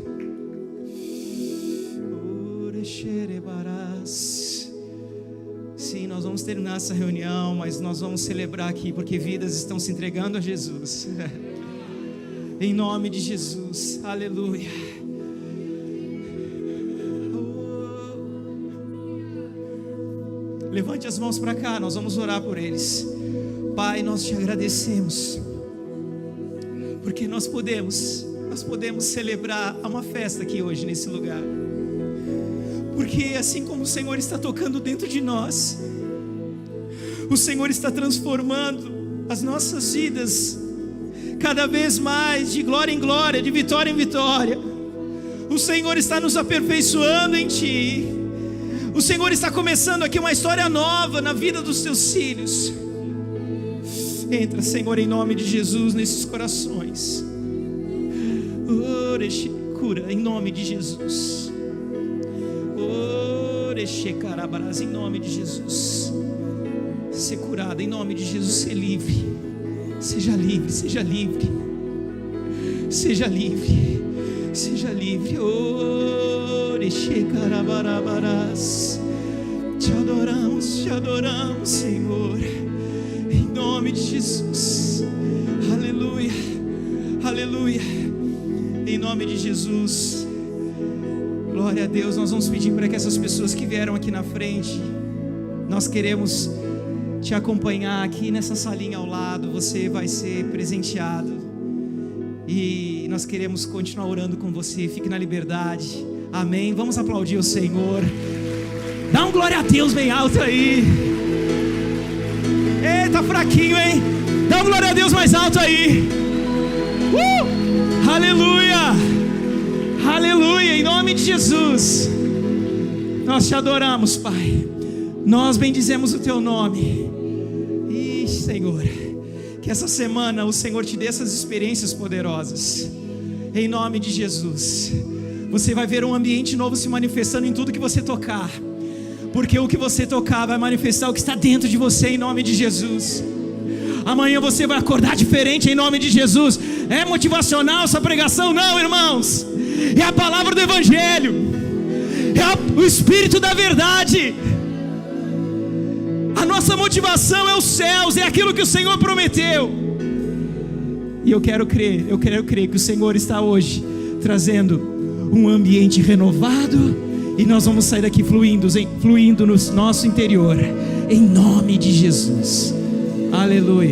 Sim, nós vamos terminar essa reunião, mas nós vamos celebrar aqui, porque vidas estão se entregando a Jesus. Em nome de Jesus, aleluia. Levante as mãos para cá, nós vamos orar por eles. Pai, nós te agradecemos, porque nós podemos celebrar uma festa aqui hoje nesse lugar, porque assim como o Senhor está tocando dentro de nós, o Senhor está transformando as nossas vidas cada vez mais, de glória em glória, de vitória em vitória. O Senhor está nos aperfeiçoando em Ti. O Senhor está começando aqui uma história nova na vida dos teus filhos. Entra, Senhor, em nome de Jesus nesses corações. Cura em nome de Jesus. Em nome de Jesus. Ser curada em nome de Jesus. Ser livre. Seja livre, seja livre. Seja livre. Seja livre. Te adoramos, Senhor, em nome de Jesus. Aleluia, aleluia, em nome de Jesus. Glória a Deus. Nós vamos pedir para que essas pessoas que vieram aqui na frente, nós queremos te acompanhar aqui nessa salinha ao lado. Você vai ser presenteado e nós queremos continuar orando com você. Fique na liberdade. Amém. Vamos aplaudir o Senhor. Dá um glória a Deus bem alto aí. Eita, fraquinho, hein? Dá um glória a Deus mais alto aí. Aleluia. Aleluia. Em nome de Jesus, nós te adoramos, Pai. Nós bendizemos o teu nome. Ai, Senhor, que essa semana o Senhor te dê essas experiências poderosas, em nome de Jesus. Você vai ver um ambiente novo se manifestando em tudo que você tocar, porque o que você tocar vai manifestar o que está dentro de você, em nome de Jesus. Amanhã você vai acordar diferente, em nome de Jesus. É motivacional essa pregação? Não, irmãos, é a palavra do Evangelho, é o Espírito da verdade. A nossa motivação é os céus, é aquilo que o Senhor prometeu. E eu quero crer que o Senhor está hoje trazendo um ambiente renovado, e nós vamos sair daqui fluindo no nosso interior, em nome de Jesus. Aleluia.